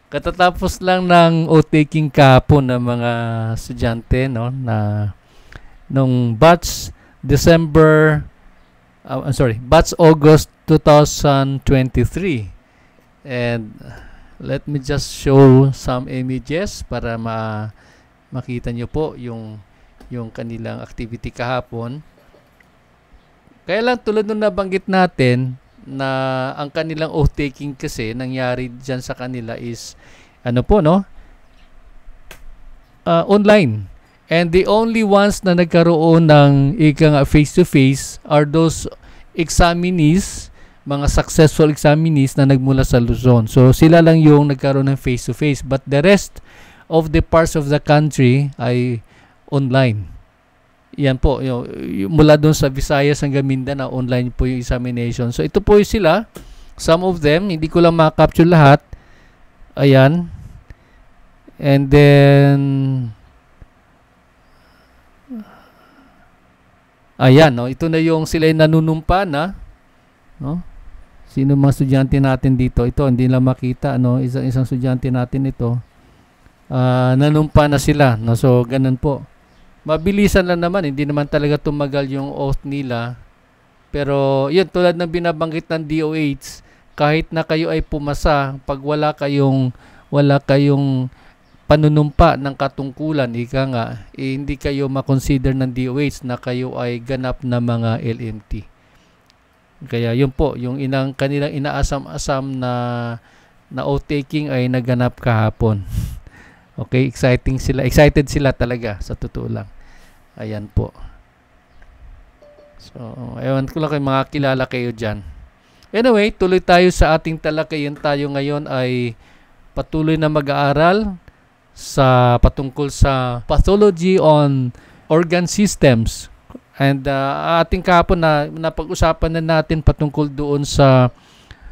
Katatapos lang ng o-taking kahapon ng mga estudyante, no, na nung batch December batch August 2023. And let me just show some images para makita nyo po yung kanilang activity kahapon. Kaya lang, tulad nung nabanggit natin, na ang kanilang oath-taking kasi nangyari dyan sa kanila is online. And the only ones na nagkaroon ng face-to-face are those examinees, mga successful examinees na nagmula sa Luzon. So sila lang yung nagkaroon ng face-to-face, but the rest of the parts of the country ay online. Yan po, mula doon sa Visayas hanggang Mindanao, online po yung examination. So ito po yung sila, some of them, hindi ko lang ma-capture lahat. Ayan. And then ayan, no, ito na yung sila yung nanunumpa na, no? Sino mga estudyante natin dito? Ito, hindi lang makita, no? Isang estudyante natin ito. Nanumpa na sila, no? So ganun po. Mabilisan lang naman, hindi naman talaga tumagal yung oath nila. Pero yun, tulad ng binabanggit ng DOH, kahit na kayo ay pumasa, pag wala kayong panunumpa ng katungkulan, hindi kayo makonsider ng DOH na kayo ay ganap na mga LMT. Kaya yun po, yung kanilang inaasam-asam na oath taking ay naganap kahapon. Okay, excited sila talaga, sa totoo lang. Ayan po. So, ewan ko lang kay mga kilala kayo dyan. Anyway, tuloy tayo sa ating talakayan. Tayo ngayon ay patuloy na mag-aaral patungkol sa pathology on organ systems. And ating kahapon na napag-usapan na natin patungkol doon sa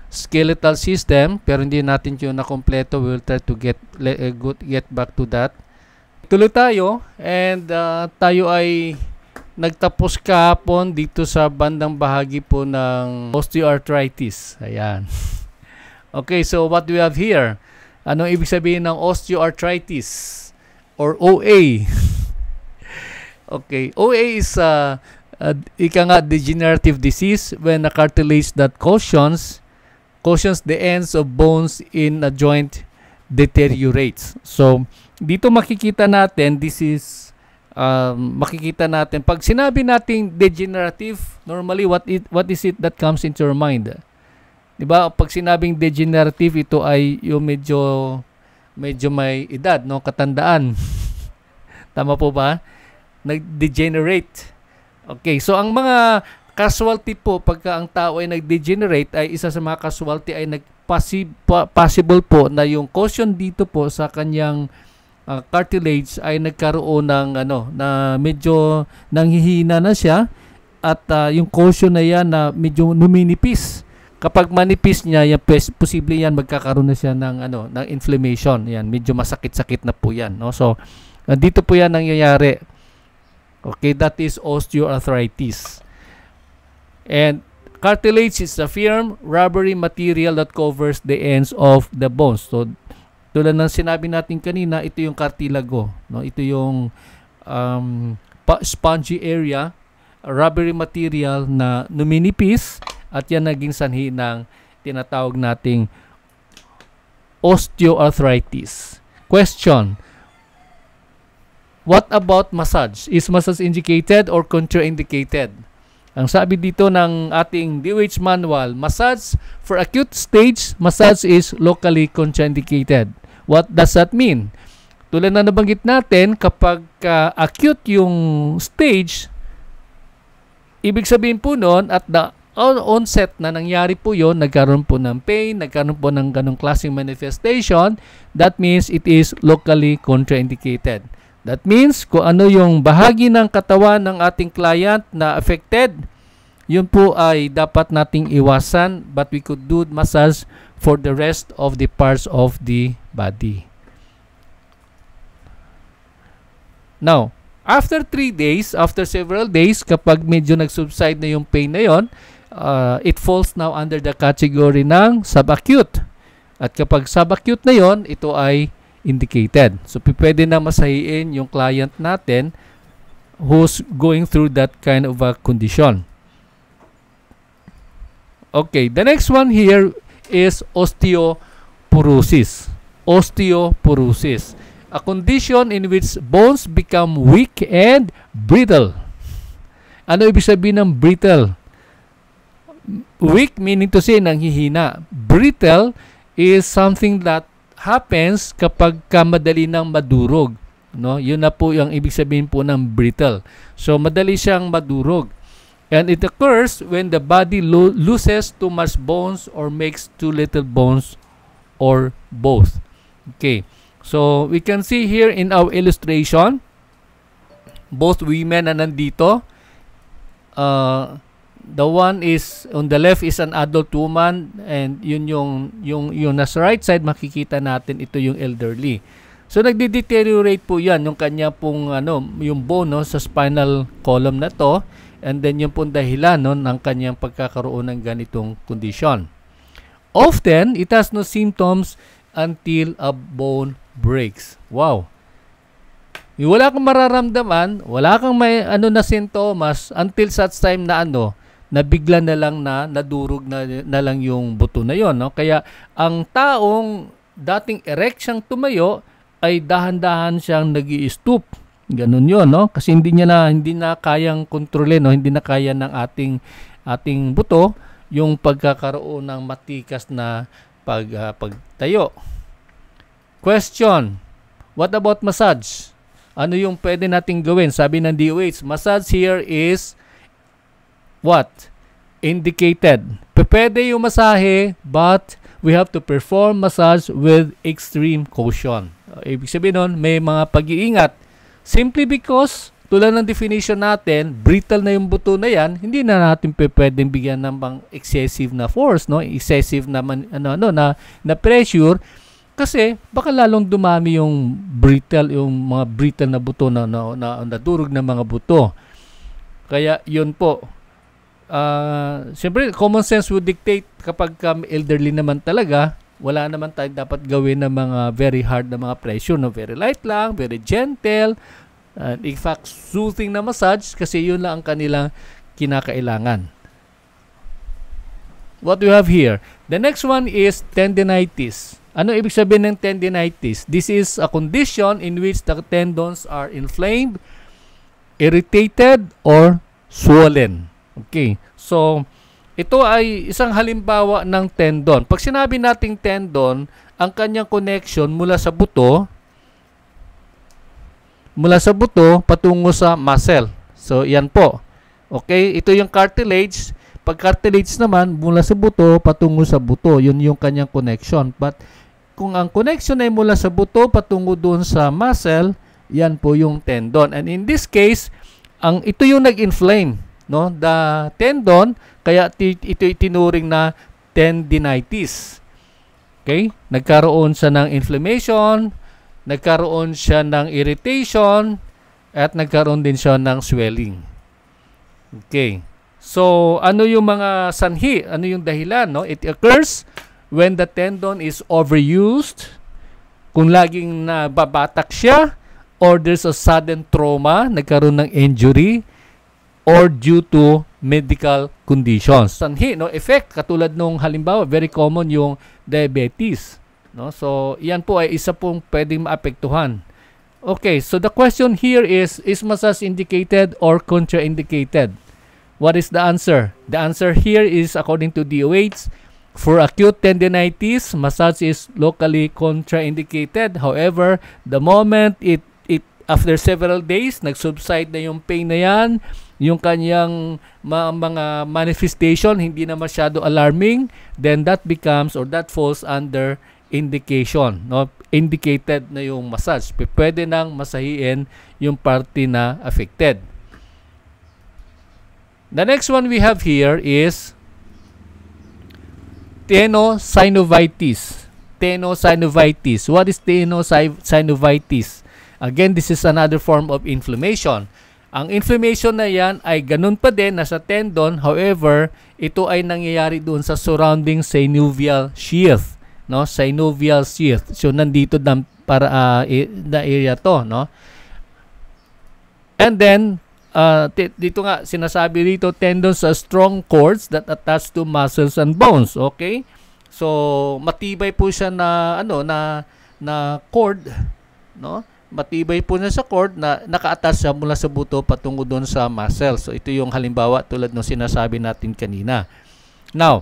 skeletal system, pero hindi natin yun na kompleto. We'll try to get back to that. Tuloy tayo, and tayo ay nagtapos kahapon dito sa bandang bahagi po ng osteoarthritis. Ayan. Okay, so what do we have here? Anong ibig sabihin ng osteoarthritis or OA? Okay, OA is degenerative disease when a cartilage that cushions the ends of bones in a joint deteriorates. So dito makikita natin, makikita natin pag sinabi nating degenerative, normally what is it that comes into your mind? Diba? Pag sinabing degenerative, ito ay yung medyo may edad, no, katandaan. Tama po ba? Nag-degenerate. Okay, so ang mga casualty po pagka ang tao ay nag-degenerate, ay isa sa mga casualty ay possible po na yung cushion dito po sa kanyang cartilage ay nagkaroon ng na medyo nanghihina na siya, at yung cushion na yan na medyo numinipis. Kapag manipis niya, yan, posible yan magkakaroon na siya ng ng inflammation. Yan, medyo masakit-sakit na po yan, no? So dito po yan nangyayari. Okay, that is osteoarthritis. And cartilage is a firm, rubbery material that covers the ends of the bones. So tulad ng sinabi natin kanina, ito yung cartilago, no? Ito yung spongy area, rubbery material na numinipis, at yan naging sanhi ng tinatawag nating osteoarthritis. Question: what about massage? Is massage indicated or contraindicated? Ang sabi dito ng ating DOH manual, massage for acute stage, massage is locally contraindicated. What does that mean? Tulad na nabanggit natin, kapag acute yung stage, ibig sabihin po noon, at the onset na nangyari po yon, nagkaroon po ng pain, nagkaroon po ng ganong klaseng manifestation, that means it is locally contraindicated. That means kung ano yung bahagi ng katawan ng ating client na affected, yun po ay dapat nating iwasan, but we could do massage for the rest of the parts of the body. Now, after 3 days, after several days, kapag medyo nag-subside na yung pain na yon, it falls now under the category ng subacute. At kapag subacute na yon, ito ay indicated. So, pwede na masahiin yung client natin who's going through that kind of a condition. Okay, the next one here is osteoporosis. Osteoporosis, a condition in which bones become weak and brittle. Ano ibig sabihin ng brittle? Weak meaning to say nanghihina. Brittle is something that happens kapag madali nang madurog. No? Yun na po yung ibig sabihin po ng brittle. So, madali siyang madurog. And it occurs when the body loses too much bones or makes too little bones or both. Okay. So, we can see here in our illustration, both women na nandito. The one is, on the left is an adult woman, and yun yung nasa right side, makikita natin ito yung elderly. So, nagde-deteriorate po yan, yung kanya pong, yung bone, no, sa spinal column na to. And then yung pong dahilan ng kanyang pagkakaroon ng ganitong condition. Often, it has no symptoms until a bone breaks. Wow! Wala kang mararamdaman, wala kang may na sintomas until such time na nabigla na lang nadurog na lang yung buto na yon. No? Kaya ang taong dating erect siyang tumayo ay dahan-dahan siyang nag-i-stoop. Ganun yon, no? Kasi hindi na kayang kontrolin, no? Hindi na kaya ng ating buto yung pagkakaroon ng matikas na pagtayo. Question: what about massage? Ano yung pwede nating gawin? Sabi ng DOH, massage here is what? Indicated. Pwede yung masahe, but we have to perform massage with extreme caution. Ibig sabihin nun, may mga pag-iingat. Simply because, tulad ng definition natin, brittle na yung buto na yan, hindi na natin pwedeng bigyan ng pang excessive na force, no? Excessive na na pressure, kasi baka lalong dumami yung mga brittle na buto na nadurog na mga buto. Kaya yun po. Siyempre, common sense would dictate kapag elderly naman talaga, wala naman tayo dapat gawin ng mga very hard na mga pressure, no? Very light lang, very gentle, in fact, soothing na massage, kasi yun lang ang kanilang kinakailangan. What we have here? The next one is tendinitis. Ano ibig sabihin ng tendinitis? This is a condition in which the tendons are inflamed, irritated, or swollen. Okay, so ito ay isang halimbawa ng tendon. Pag sinabi nating tendon, ang kanyang connection mula sa buto patungo sa muscle. So, yan po. Okay, ito yung cartilage. Pag cartilage naman, mula sa buto patungo sa buto. Yun yung kanyang connection. But kung ang connection ay mula sa buto patungo doon sa muscle, yan po yung tendon. And in this case, ito yung nag-inflame, no? The tendon, kaya ito itinuring na tendinitis. Okay? Nagkaroon siya ng inflammation, nagkaroon siya ng irritation, at nagkaroon din siya ng swelling. Okay. So, ano yung mga sanhi? Ano yung dahilan? No? It occurs when the tendon is overused, kung laging nababatak siya, or there's a sudden trauma, nagkaroon ng injury, or due to medical conditions. Sanhi, no, effect, katulad nung halimbawa, very common yung diabetes. No? So, yan po ay isa pong pwedeng maapektuhan. Okay, so the question here is massage indicated or contraindicated? What is the answer? The answer here is, according to DOH, for acute tendinitis, massage is locally contraindicated. However, the moment it after several days, nag-subside na yung pain na yan, yung kanyang mga manifestation hindi na masyado alarming, then that becomes or that falls under indication, no? Indicated na yung massage. Pwede nang masahiin yung parte na affected. The next one we have here is tenosynovitis. Tenosynovitis. What is tenosynovitis? Again, this is another form of inflammation. Ang inflammation na yan ay ganun pa din, nasa tendon. However, ito ay nangyayari doon sa surrounding synovial sheath. no, synovial sheath. So nandito para the area to, no. And then dito nga sinasabi dito, tendons are strong cords that attach to muscles and bones. Okay? So matibay po siya na na cord, no? Matibay po na sa cord na naka-attach siya mula sa buto patungo doon sa muscle. So ito yung halimbawa tulad ng sinasabi natin kanina. Now,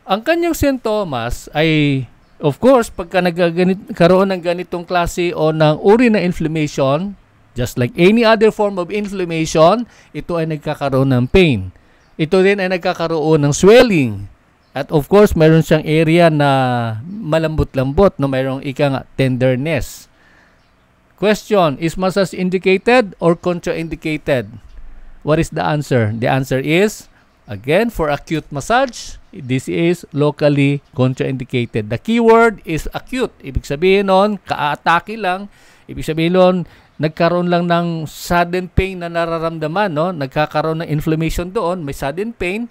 ang kanyang sintomas ay of course pagka karoon ng ganitong klase o ng uri na inflammation, just like any other form of inflammation, ito ay nagkakaroon ng pain. Ito din ay nagkakaroon ng swelling. At of course, mayroon siyang area na malambot-lambot, no? Mayroong tenderness. Question, is massage indicated or contraindicated? What is the answer? The answer is, again, for acute massage, this is locally contraindicated. The keyword is acute. Ibig sabihin nun, ka-atake lang. Ibig sabihin nun, nagkaroon lang ng sudden pain na nararamdaman, no? Nagkakaroon ng inflammation doon, may sudden pain.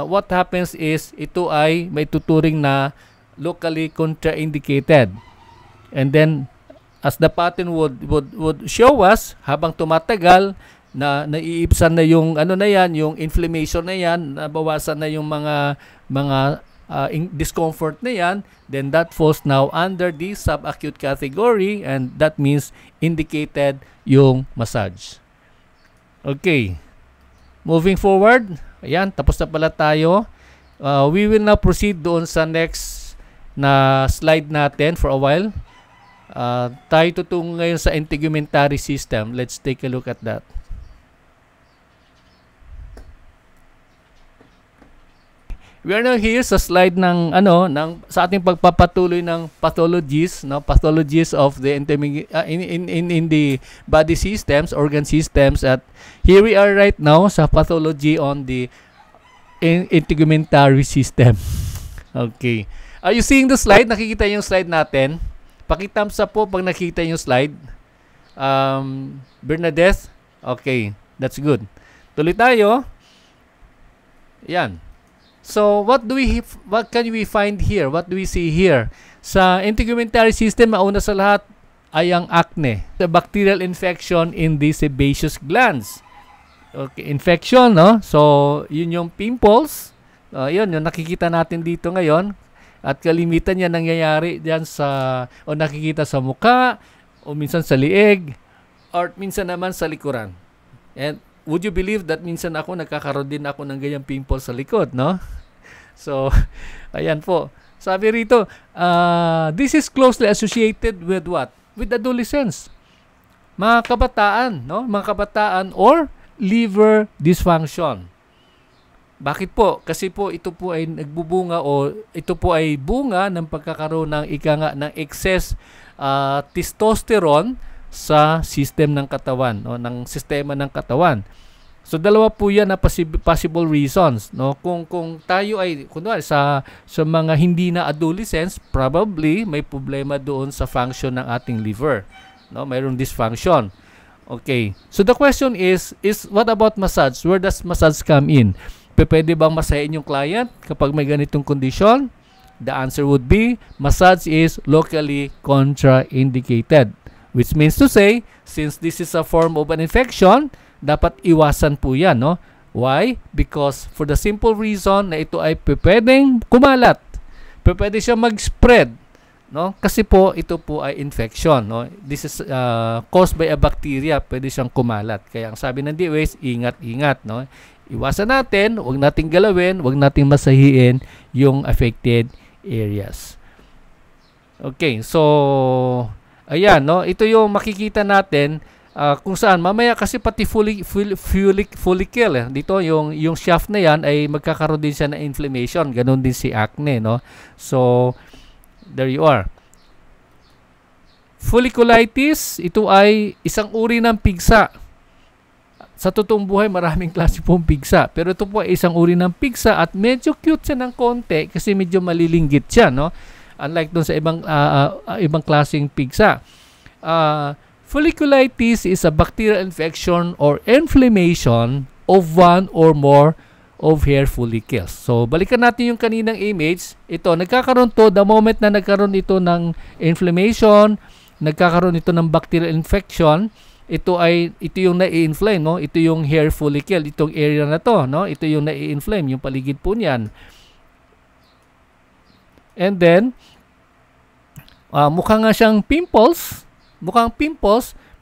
What happens is, ito ay may tuturing na locally contraindicated. And then, as the pattern would show us, habang tumatagal, na naiibsan na yung yung inflammation na yan, nabawasan na yung mga discomfort na yan, then that falls now under the subacute category, and that means indicated yung massage. Okay. Moving forward, ayan, tapos na pala tayo. We will now proceed doon sa next na slide natin for a while. Tayo tutungo ngayon sa integumentary system. Let's take a look at that. We are now here sa slide ng sa ating pagpapatuloy ng pathologies, no, pathologies of the in the body systems, organ systems. At here we are right now sa pathology on the integumentary system. Okay. Are you seeing the slide? Nakikita yung slide natin? Paki-thumbs up po pag nakita yung slide. Bernadette? Okay. That's good. Tuloy tayo. Yan. So, what can we find here? What do we see here? Sa integumentary system, mauna sa lahat ay ang acne. The bacterial infection in the sebaceous glands. Okay, infection, no? So, yun yung pimples. Yun, yung nakikita natin dito ngayon. At kalimitan yan nangyayari diyan o nakikita sa mukha, o minsan sa liig, or minsan naman sa likuran. And would you believe that minsan nagkakaroon din ako ng ganyang pimple sa likod, no? So, ayan po. Sabi rito, this is closely associated with what? With adolescence. Mga kabataan, no? Mga kabataan or liver dysfunction. Bakit po? Kasi po ito po ay nagbubunga o ito po ay bunga ng pagkakaroon ng ng excess testosterone sa system ng katawan, no, ng sistema ng katawan. So dalawa po 'yan na possible reasons, no. Kung tayo ay kunwari sa mga hindi na adolescents, probably may problema doon sa function ng ating liver, no, mayroong dysfunction. Okay. So the question is what about massage? Where does massage come in? Pwede bang masahin yung client kapag may ganitong condition? The answer would be massage is locally contraindicated. Which means to say, since this is a form of an infection, dapat iwasan po yan, no? Why? Because for the simple reason na ito ay pwedeng kumalat. Pwede siya mag-spread, no? Kasi po, ito po ay infection, no? This is caused by a bacteria. Pwede siyang kumalat. Kaya ang sabi ng DOH, ingat-ingat, no? Iwasan natin, huwag nating galawin, huwag nating masahiin yung affected areas. Okay, so ayan, no? Ito yung makikita natin kung saan mamaya kasi pati follicle, dito yung shaft na yan ay magkakaroon din siya ng inflammation, ganun din si acne, no? So there you are. Folliculitis, ito ay isang uri ng pigsa. Sa totoong buhay, maraming klase pong pigsa. Pero ito po ay isang uri ng pigsa at medyo cute siya ng konti kasi medyo malilinggit siya, no? Unlike dun sa ibang klaseng pigsa. Folliculitis is a bacterial infection or inflammation of one or more of hair follicles. So, balikan natin yung kaninang image. Ito, nagkakaroon to, the moment na nagkaroon ito ng inflammation, nagkakaroon ito ng bacterial infection, ito yung nai-inflame, no? Ito yung hair follicle, itong area na to, no? Ito yung nai-inflame, yung paligid po niyan. And then, mukha nga siyang pimples,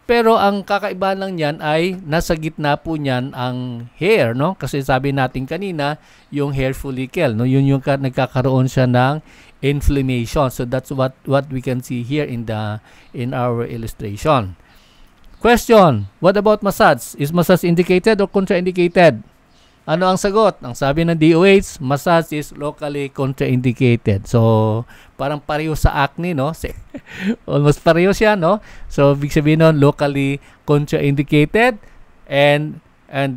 pero ang kakaiba lang niyan ay nasa gitna po niyan ang hair, no? Kasi sabi natin kanina, yung hair follicle, no? Yun yung nagkakaroon siya ng inflammation. So that's what we can see here in our illustration. Question, what about massage? Is massage indicated or contraindicated? Ano ang sagot? Ang sabi ng DOH, massage is locally contraindicated. So, parang pareho sa acne, no? Almost pareho siya, no? So, big sabihin nun, locally contraindicated. And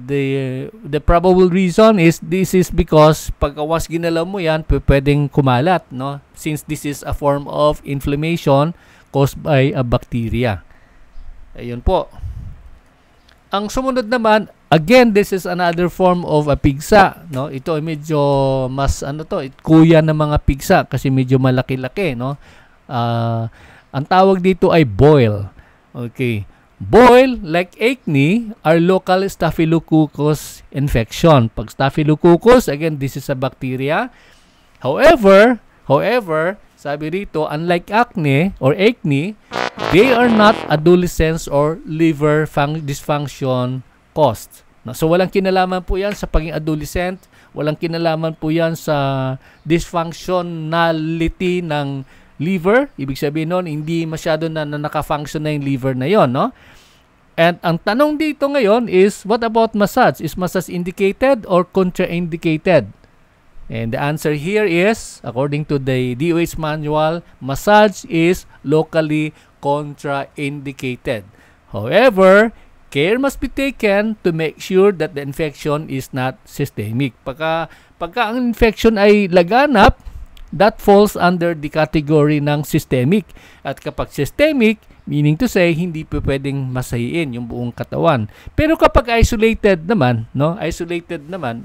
the probable reason is this is because pag once ginalaw mo yan, pwedeng kumalat, no? Since this is a form of inflammation caused by a bacteria. Ayun po. Ang sumunod naman, again, this is another form of a pigsa, no? Ito ay medyo mas kuya ng mga pigsa kasi medyo malaki-laki, no? Ang tawag dito ay boil. Okay. Boil, like acne, are local staphylococcus infection. Pag staphylococcus, again, this is a bacteria. However, sabi rito, unlike acne or acne, they are not adolescence or liver dysfunction caused. So, walang kinalaman po yan sa pagiging adolescent, walang kinalaman po yan sa dysfunctionality ng liver. Ibig sabihin nun, hindi masyado na naka-function na yung liver na yon, no? And ang tanong dito ngayon is, what about massage? Is massage indicated or contraindicated? And the answer here is, according to the DOH manual, massage is locally contraindicated. However, care must be taken to make sure that the infection is not systemic. Pagka ang infection ay laganap, that falls under the category ng systemic. At kapag systemic, meaning to say, hindi po pwedeng masahiin yung buong katawan. Pero kapag isolated naman,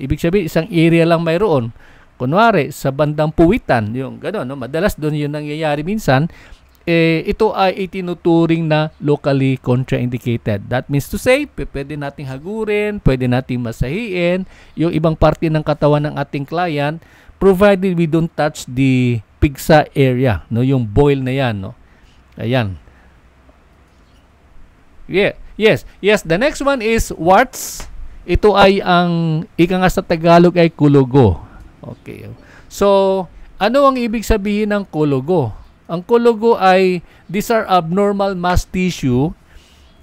ibig sabihin isang area lang mayroon. Kunwari, sa bandang puwitan, yung gano'n, no? Madalas doon yung nangyayari minsan, ito ay itinuturing na locally contraindicated. That means to say, pwede nating hagurin, pwede nating masahiin yung ibang parte ng katawan ng ating client, provided we don't touch the pigsa area, no? Yung boil na yan, no? Ayan. Yeah. Yes. The next one is warts. Ito ay ang ika nga sa Tagalog ay kulugo. Okay. So, ano ang ibig sabihin ng kulugo? Ang kulugo ay these are abnormal mass tissue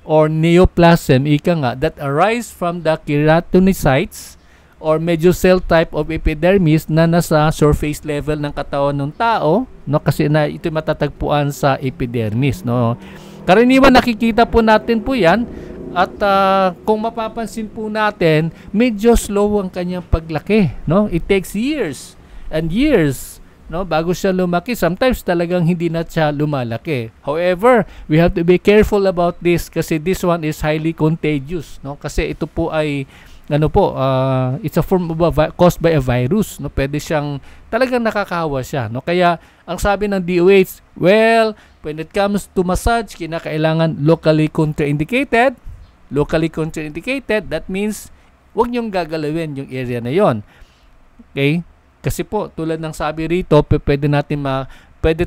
or neoplasm, ika nga, that arise from the keratinocytes or meducell type of epidermis na nasa surface level ng katawan ng tao, no? Kasi na ito matatagpuan sa epidermis, no? Karaniwan nakikita po natin po yan at kung mapapansin po natin, medyo slow ang kanyang paglaki, no? It takes years and years, no, bago siya lumaki. Sometimes talagang hindi na siya lumalaki. However, we have to be careful about this kasi this one is highly contagious, no? Kasi ito po ay it's a form of caused by a virus, no? Pwede siyang talagang nakakahawa siya, no? Kaya ang sabi ng DOH, well, when it comes to massage, kinakailangan locally contraindicated. That means wag niyong gagalawin yung area na yon. Okay? Kasi po, tulad ng sabi rito, pwede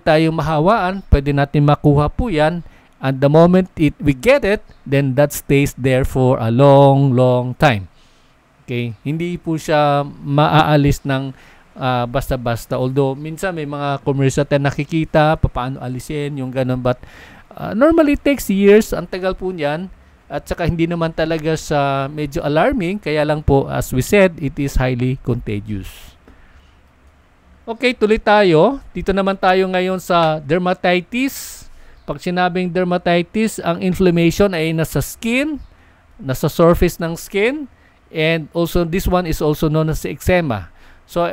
tayong mahawaan, pwede natin makuha po yan, and the moment we get it, then that stays there for a long time. Okay? Hindi po siya maaalis ng basta-basta. Although, minsan may mga commercial tayo nakikita, paano alisin, yung ganun. But, normally it takes years. Ang tagal po niyan. At saka hindi naman talaga sa medyo alarming. Kaya lang po, as we said, it is highly contagious. Okay, tuloy tayo. Dito naman tayo ngayon sa dermatitis. Pag sinabing dermatitis, ang inflammation ay nasa skin, nasa surface ng skin. And also, this one is also known as eczema. So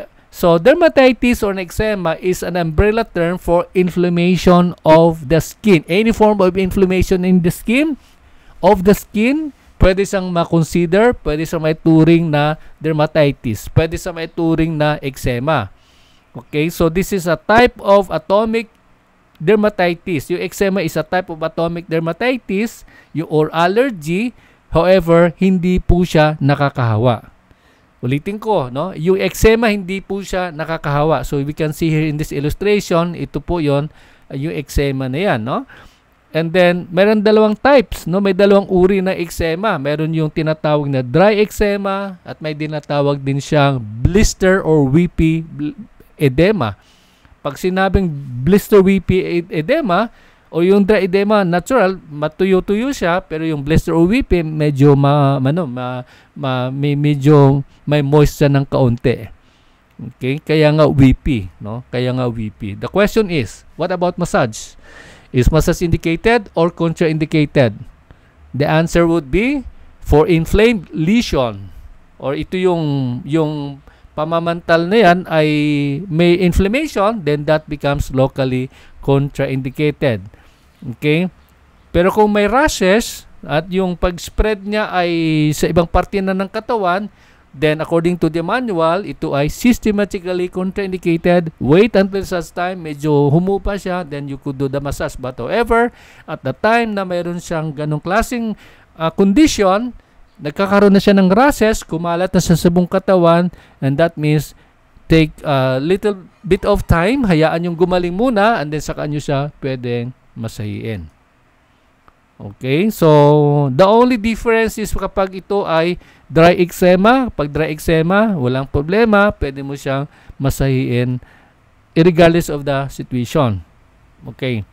dermatitis or eczema is an umbrella term for inflammation of the skin. Any form of inflammation in the skin, pwede siyang ma-consider, pwede siyang maituring na dermatitis, pwede siyang maituring na eczema. Okay, so this is a type of atomic dermatitis. Yung eczema is a type of atomic dermatitis, or allergy. However, hindi po siya nakakahawa. Ulitin ko, no? Yung eczema hindi po siya nakakahawa. So we can see here in this illustration, ito po 'yon, yung eczema na 'yan, no? And then meron dalawang types, no? May dalawang uri na eczema. Meron yung tinatawag na dry eczema at may tinatawag din siyang blister or weepy edema. Pag sinabing blister weepy edema o yung dry edema, natural, matuyo-tuyo siya, pero yung blister or weepy medyo medyo may moisture ng kaunti. Okay? Kaya nga weepy, no? Kaya nga weepy. The question is, what about massage? Is massage indicated or contraindicated? The answer would be for inflamed lesion, or ito yung pamamantal na yan ay may inflammation, then that becomes locally contraindicated. Okay? Pero kung may rashes at yung pag-spread niya ay sa ibang parte na ng katawan, then according to the manual, ito ay systematically contraindicated. Wait until such time medyo humupa siya, then you could do the massage. But however, at the time na mayroon siyang ganong klaseng condition, nagkakaroon na siya ng rashes, kumalat na sa buong katawan, and that means take a little bit of time, hayaan yung gumaling muna, and then saka nyo siya pwedeng masahiin. Okay, so the only difference is kapag ito ay dry eczema. Pag dry eczema, walang problema, pwede mo siyang masahiin regardless of the situation. Okay.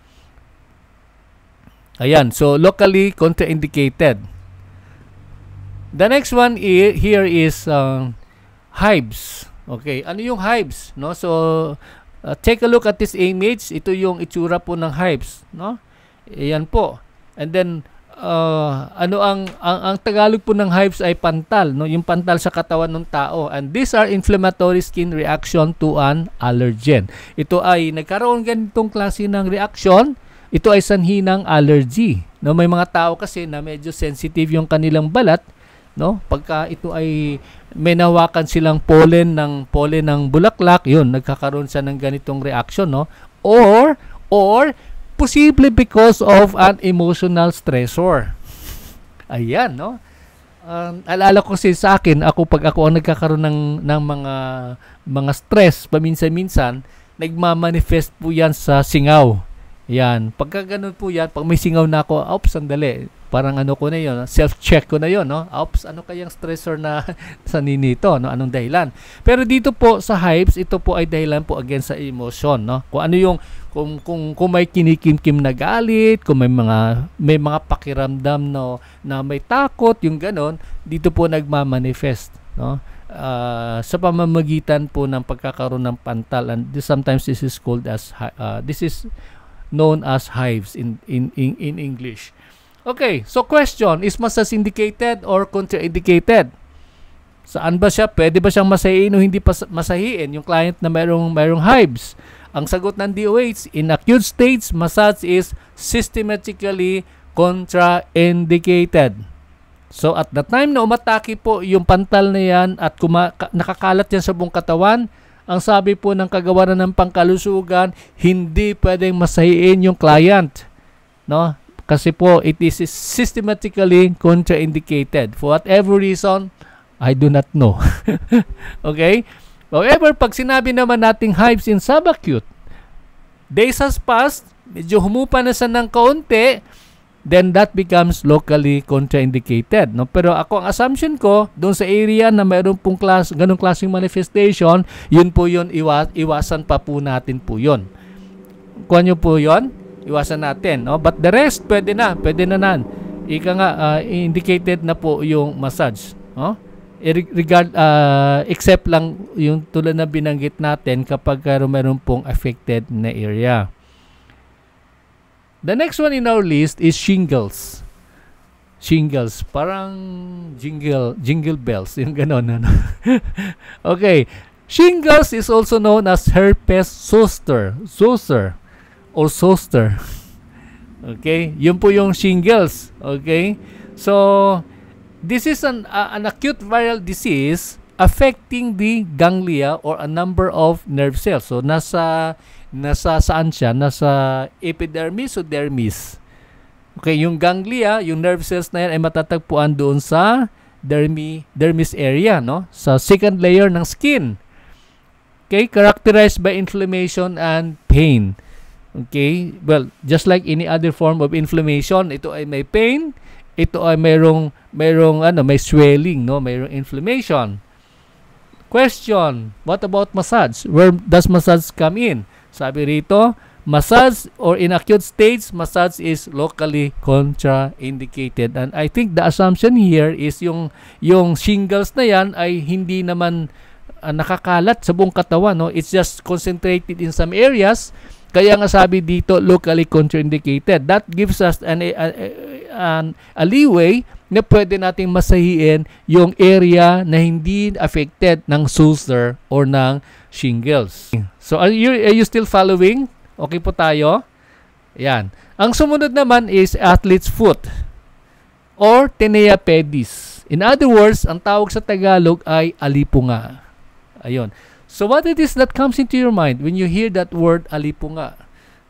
Ayan, so locally contraindicated. The next one here is hives. Okay, ano yung hives, no? So take a look at this image. Ito yung itsura po ng hives, no? Ayan po. And then ano ang Tagalog po ng hives ay pantal, no? Yung pantal sa katawan ng tao. And these are inflammatory skin reaction to an allergen. Ito ay nagkaroon ganitong klase ng reaction. Ito ay sanhi ng allergy, no? May mga tao kasi na medyo sensitive yung kanilang balat, no? Pagka ito ay may nahawakan silang pollen ng bulaklak, yun, nagkakaroon siya ng ganitong reaction, no? Or posible because of an emotional stressor. Ayan, no? Alala ko sa akin, pag ako ang nagkakaroon ng mga stress paminsan-minsan, nagmamanifest po yan sa singaw. Yan. Pagka ganun po yan, pag may singaw na ako, sandali. Parang ano ko na yun, self-check ko na yun, no? Ano kayang stressor na sa ninito, no? Anong dahilan? Pero dito po sa hives, ito po ay dahilan po against sa emotion, no? Kung ano yung kung may kinikimkim na galit, kung may mga pakiramdam na may takot, yung ganon, dito po nagmamanifest, no? Sa pamamagitan po ng pagkakaroon ng pantal, and sometimes this is called as this is known as hives in English. Okay, so question, is massage indicated or contraindicated? Saan ba siya? Pwede ba siyang masahiin o hindi pa masahiin yung client na mayroong hives? Ang sagot ng DOH, in acute stage, massage is systematically contraindicated. So at the time na umatake po yung pantal na yan at nakakalat yan sa buong katawan, ang sabi po ng kagawaran ng pangkalusugan, hindi pwedeng masahiin yung client, no? Kasi po, it is systematically contraindicated. For whatever reason, I do not know. Okay? However, pag sinabi naman nating hives in subacute, days has passed, medyo humupa na siya ng kaunti, then that becomes locally contraindicated, no? Pero ang assumption ko, doon sa area na mayroon pong ganong klaseng manifestation, yun po yun, iwasan pa po natin po yun. Kuha nyo po yun, iwasan natin, no? But the rest, pwede na indicated na po yung massage, no? Except lang yung tulad na binanggit natin kapag mayroon pong affected na area. The next one in our list is shingles. Shingles, parang jingle bells, yung ganon, ano? Okay, shingles is also known as herpes zoster or zoster. Okay, yun po yung shingles. Okay, so this is an acute viral disease affecting the ganglia or a number of nerve cells. So nasa saan siya? Nasa epidermis o dermis. Okay, yung ganglia, yung nerve cells na yan ay matatagpuan doon sa dermis area, no? Sa second layer ng skin. Okay, characterized by inflammation and pain. Okay, well, just like any other form of inflammation, ito ay may pain, ito ay mayroong may swelling, no? Mayroong inflammation. Question, what about massage? Where does massage come in? Sabi rito, massage or in acute stage, massage is locally contraindicated. And I think the assumption here is yung shingles na yan ay hindi naman nakakalat sa buong katawan, no? It's just concentrated in some areas. Kaya nga sabi dito, locally contraindicated. That gives us a leeway na pwede nating masahiin yung area na hindi affected ng ulcer or ng shingles. So, are you still following? Okay po tayo? Yan. Ang sumunod naman is athlete's foot or tinea pedis. In other words, ang tawag sa Tagalog ay alipunga. Ayun. So, what it is that comes into your mind when you hear that word alipunga?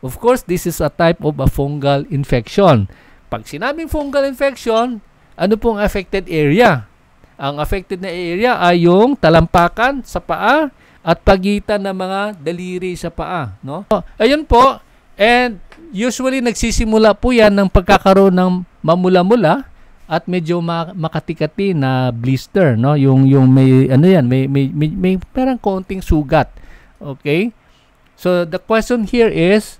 Of course, this is a type of a fungal infection. Pag sinabing fungal infection, ano pong affected area? Ang affected na area ay yung talampakan sa paa at pagitan ng mga daliri sa paa, no? Ayun po. And usually nagsisimula po 'yan ng pagkakaroon ng mamula-mula at medyo makatikati na blister, no? Yung may may parang konting sugat. Okay? So the question here is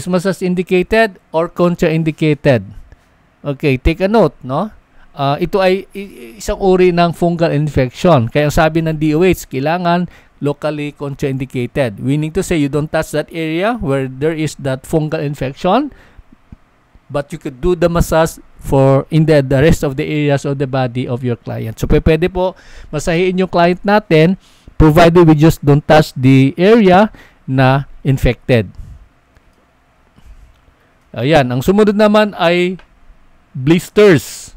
massage indicated or contraindicated? Okay, take a note, no? Ito ay isang uri ng fungal infection. Kaya sabi ng DOH, kailangan locally contraindicated. Meaning to say, you don't touch that area where there is that fungal infection, but you could do the massage in the rest of the areas of the body of your client. So, pwede po masahiin yung client natin provided we just don't touch the area na infected. Ayan. Ang sumunod naman ay blisters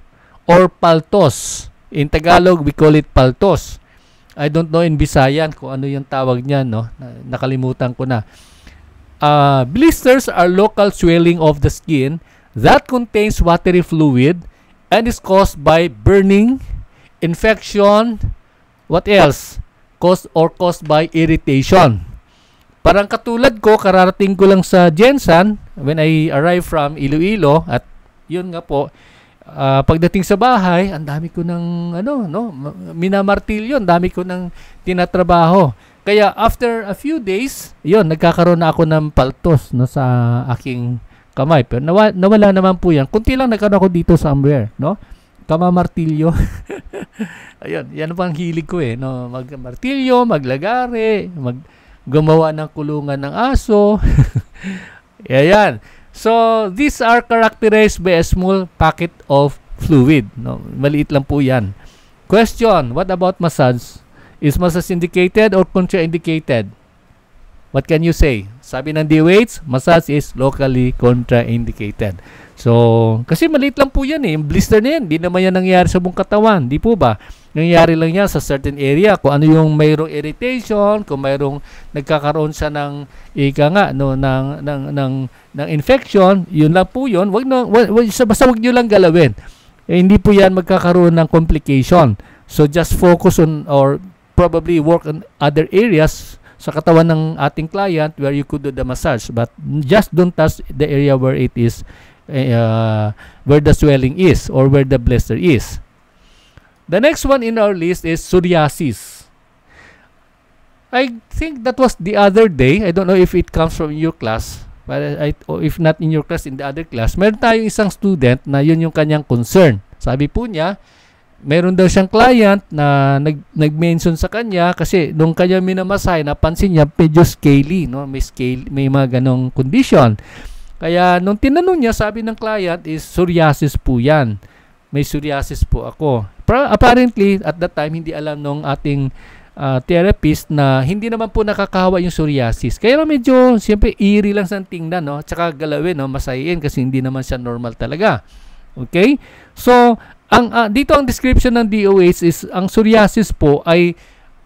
or paltos. In Tagalog, we call it paltos. I don't know in Visayan kung ano yung tawag niya, no? Nakalimutan ko na. Blisters are local swelling of the skin that contains watery fluid and is caused by burning, infection, what else? Caused by irritation. Parang katulad ko, kararating ko lang sa Jensan when I arrived from Iloilo at yun nga po, pagdating sa bahay, ang dami ko ng minamartilyo, ang dami ko ng tinatrabaho. Kaya after a few days, yun, nagkakaroon na ako ng paltos, no, sa aking kamay. Pero nawala naman po yan. Kunti lang nagkaroon ako dito somewhere, no? Kamamartilyo. Ayun, yan ang hilig ko eh, no? Magmartilyo, maglagare, gumawa ng kulungan ng aso. Ayan. So, these are characterized by a small packet of fluid. No? Maliit lang po yan. Question, what about massage? Is massage indicated or contraindicated? What can you say? Sabi ng DOH, massage is locally contraindicated. So, kasi maliit lang po yan eh. Yung blister na yan, di naman yan nangyayari sa buong katawan. Di po ba? Nangyayari lang yan sa certain area. Kung ano yung mayroong irritation, kung mayroong nagkakaroon siya ng ng infection, yun lang po yun. Basta wag nyo lang galawin. Hindi po yan magkakaroon ng complication. So, just focus on or probably work on other areas sa katawan ng ating client where you could do the massage. But just don't touch the area where it is where the swelling is or where the blister is. The next one in our list is psoriasis. I think that was the other day. I don't know if it comes from your class, but or if not in your class, in the other class. Meron tayong isang student na yun yung kanyang concern. Sabi po niya, meron daw siyang client na nag-mention sa kanya kasi nung kanya minamasay, napansin niya medyo scaly, no? May mga ganong condition. Kaya nung tinanong niya, sabi ng client is psoriasis po yan. May psoriasis po ako. Apparently, at that time, hindi alam nung ating therapist na hindi naman po nakakahawa yung psoriasis. Kaya medyo, siyempre, eerie lang sa tingnan, no? Tsaka galawin, no? Masayin kasi hindi naman siya normal talaga. Okay? So, Dito ang description ng DOH is ang psoriasis po ay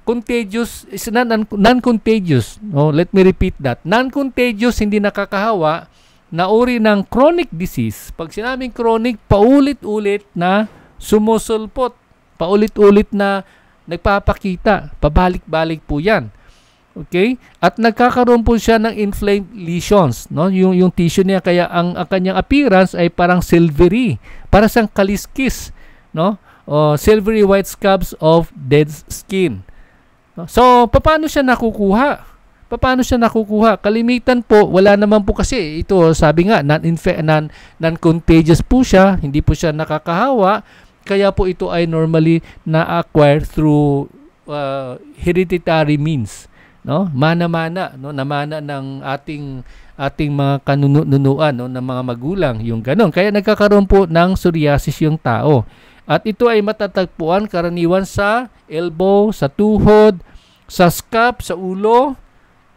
contagious, is non-contagious. No, let me repeat that. Non-contagious, hindi nakakahawa, na uri ng chronic disease. Pag sinabing chronic, paulit-ulit na sumusulpot, paulit-ulit na nagpapakita, pabalik-balik po yan. Okay? At nagkakaroon po siya ng inflamed lesions, no? Yung tissue niya, kaya ang kanyang appearance ay parang silvery, para siyang kaliskis, no? Silvery white scabs of dead skin. No? So, paano siya nakukuha? Paano siya nakukuha? Kalimitan po, wala naman po kasi ito, sabi nga, non-contagious po siya, hindi po siya nakakahawa, kaya po ito ay normally na-acquire through hereditary means, no? Mana-mana, no? Namana ng ating mga kanunuan, no? Ng mga magulang, yung ganon. Kaya nagkakaroon po ng psoriasis yung tao. At ito ay matatagpuan karaniwan sa elbow, sa tuhod, sa scalp, sa ulo,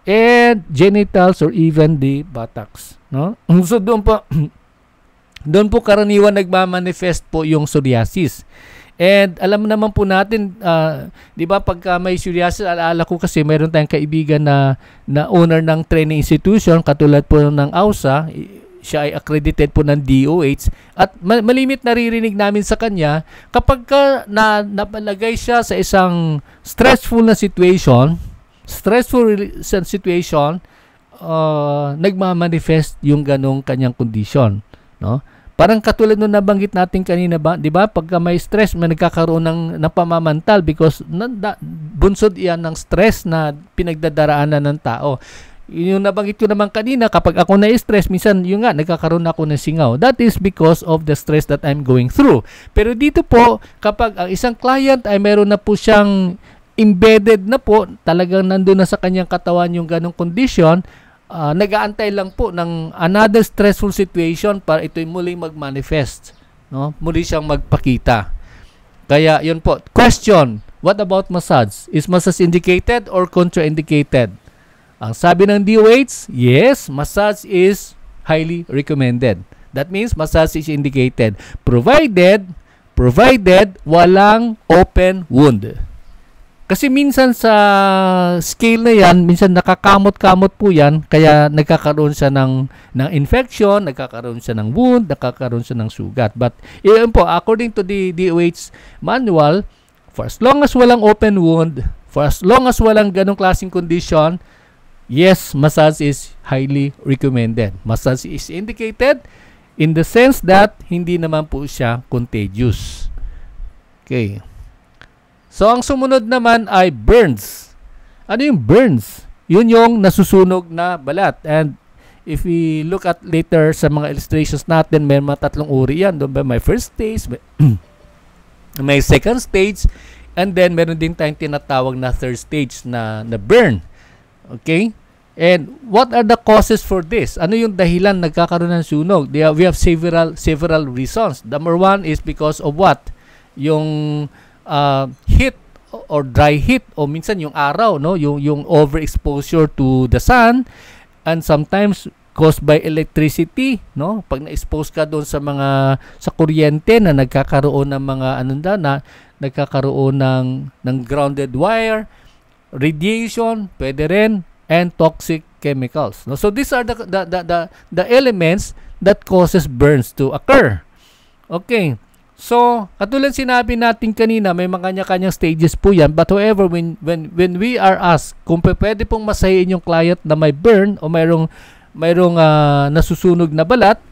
and genitals or even the buttocks, no? So doon po karaniwan nagmamanifest po yung psoriasis. And alam naman po natin, 'di ba, pagka may psoriasis, alaala ko kasi mayroon tayong kaibigan na owner ng training institution katulad po ng AUSA. Siya ay accredited po ng DOH, at malimit naririnig namin sa kanya kapag napalagay siya sa isang stressful situation, nagmamanifest yung ganong kanyang kondisyon, no? Parang katulad nung nabanggit natin kanina, ba, 'di ba? Pagka may stress, may nagkakaroon ng pamamantal because bunsod iyan ng stress na pinagdadaraanan ng tao. Yung nabanggit ko naman kanina, kapag ako na-stress, minsan yung nga, nagkakaroon ako ng singaw. That is because of the stress that I'm going through. Pero dito po, kapag ang isang client ay meron na po siyang embedded na po, talagang nandun na sa kanyang katawan yung ganong condition, nag-aantay lang po ng another stressful situation para ito'y muling mag-manifest, no? Muli siyang magpakita. Kaya yun po. Question, what about massage? Is massage indicated or contraindicated? Ang sabi ng DOH, yes, massage is highly recommended. That means massage is indicated provided walang open wound. Kasi minsan sa scale na yan, minsan nakakamot-kamot po yan, kaya nagkakaroon siya ng infection, nagkakaroon siya ng wound, nagkakaroon siya ng sugat. But yun po, according to the DOH manual, for as long as walang open wound, for as long as walang ganong klaseng condition, yes, massage is highly recommended. Massage is indicated in the sense that hindi naman po siya contagious. Okay. So, ang sumunod naman ay burns. Ano yung burns? Yun yung nasusunog na balat. And if we look at later sa mga illustrations natin, may mga tatlong uri yan. Doon ba may first stage, may second stage, and then meron din tayong tinatawag na third stage na burn. Okay? And what are the causes for this? Ano yung dahilan nagkakaroon ng sunog? We have several reasons. Number one is because of what? Yung heat or dry heat, o minsan yung araw, no? Yung overexposure to the sun, and sometimes caused by electricity, no? Pag na-expose ka doon sa kuryente na nagkakaroon ng mga nagkakaroon ng grounded wire, radiation, pwede rin, and toxic chemicals, no? So these are the elements that causes burns to occur. Okay. So, katulad sinabi natin kanina, may mga kanya-kanyang stages po yan. But however, when we are asked kung pwede pong masahin yung client na may burn o mayroong nasusunog na balat,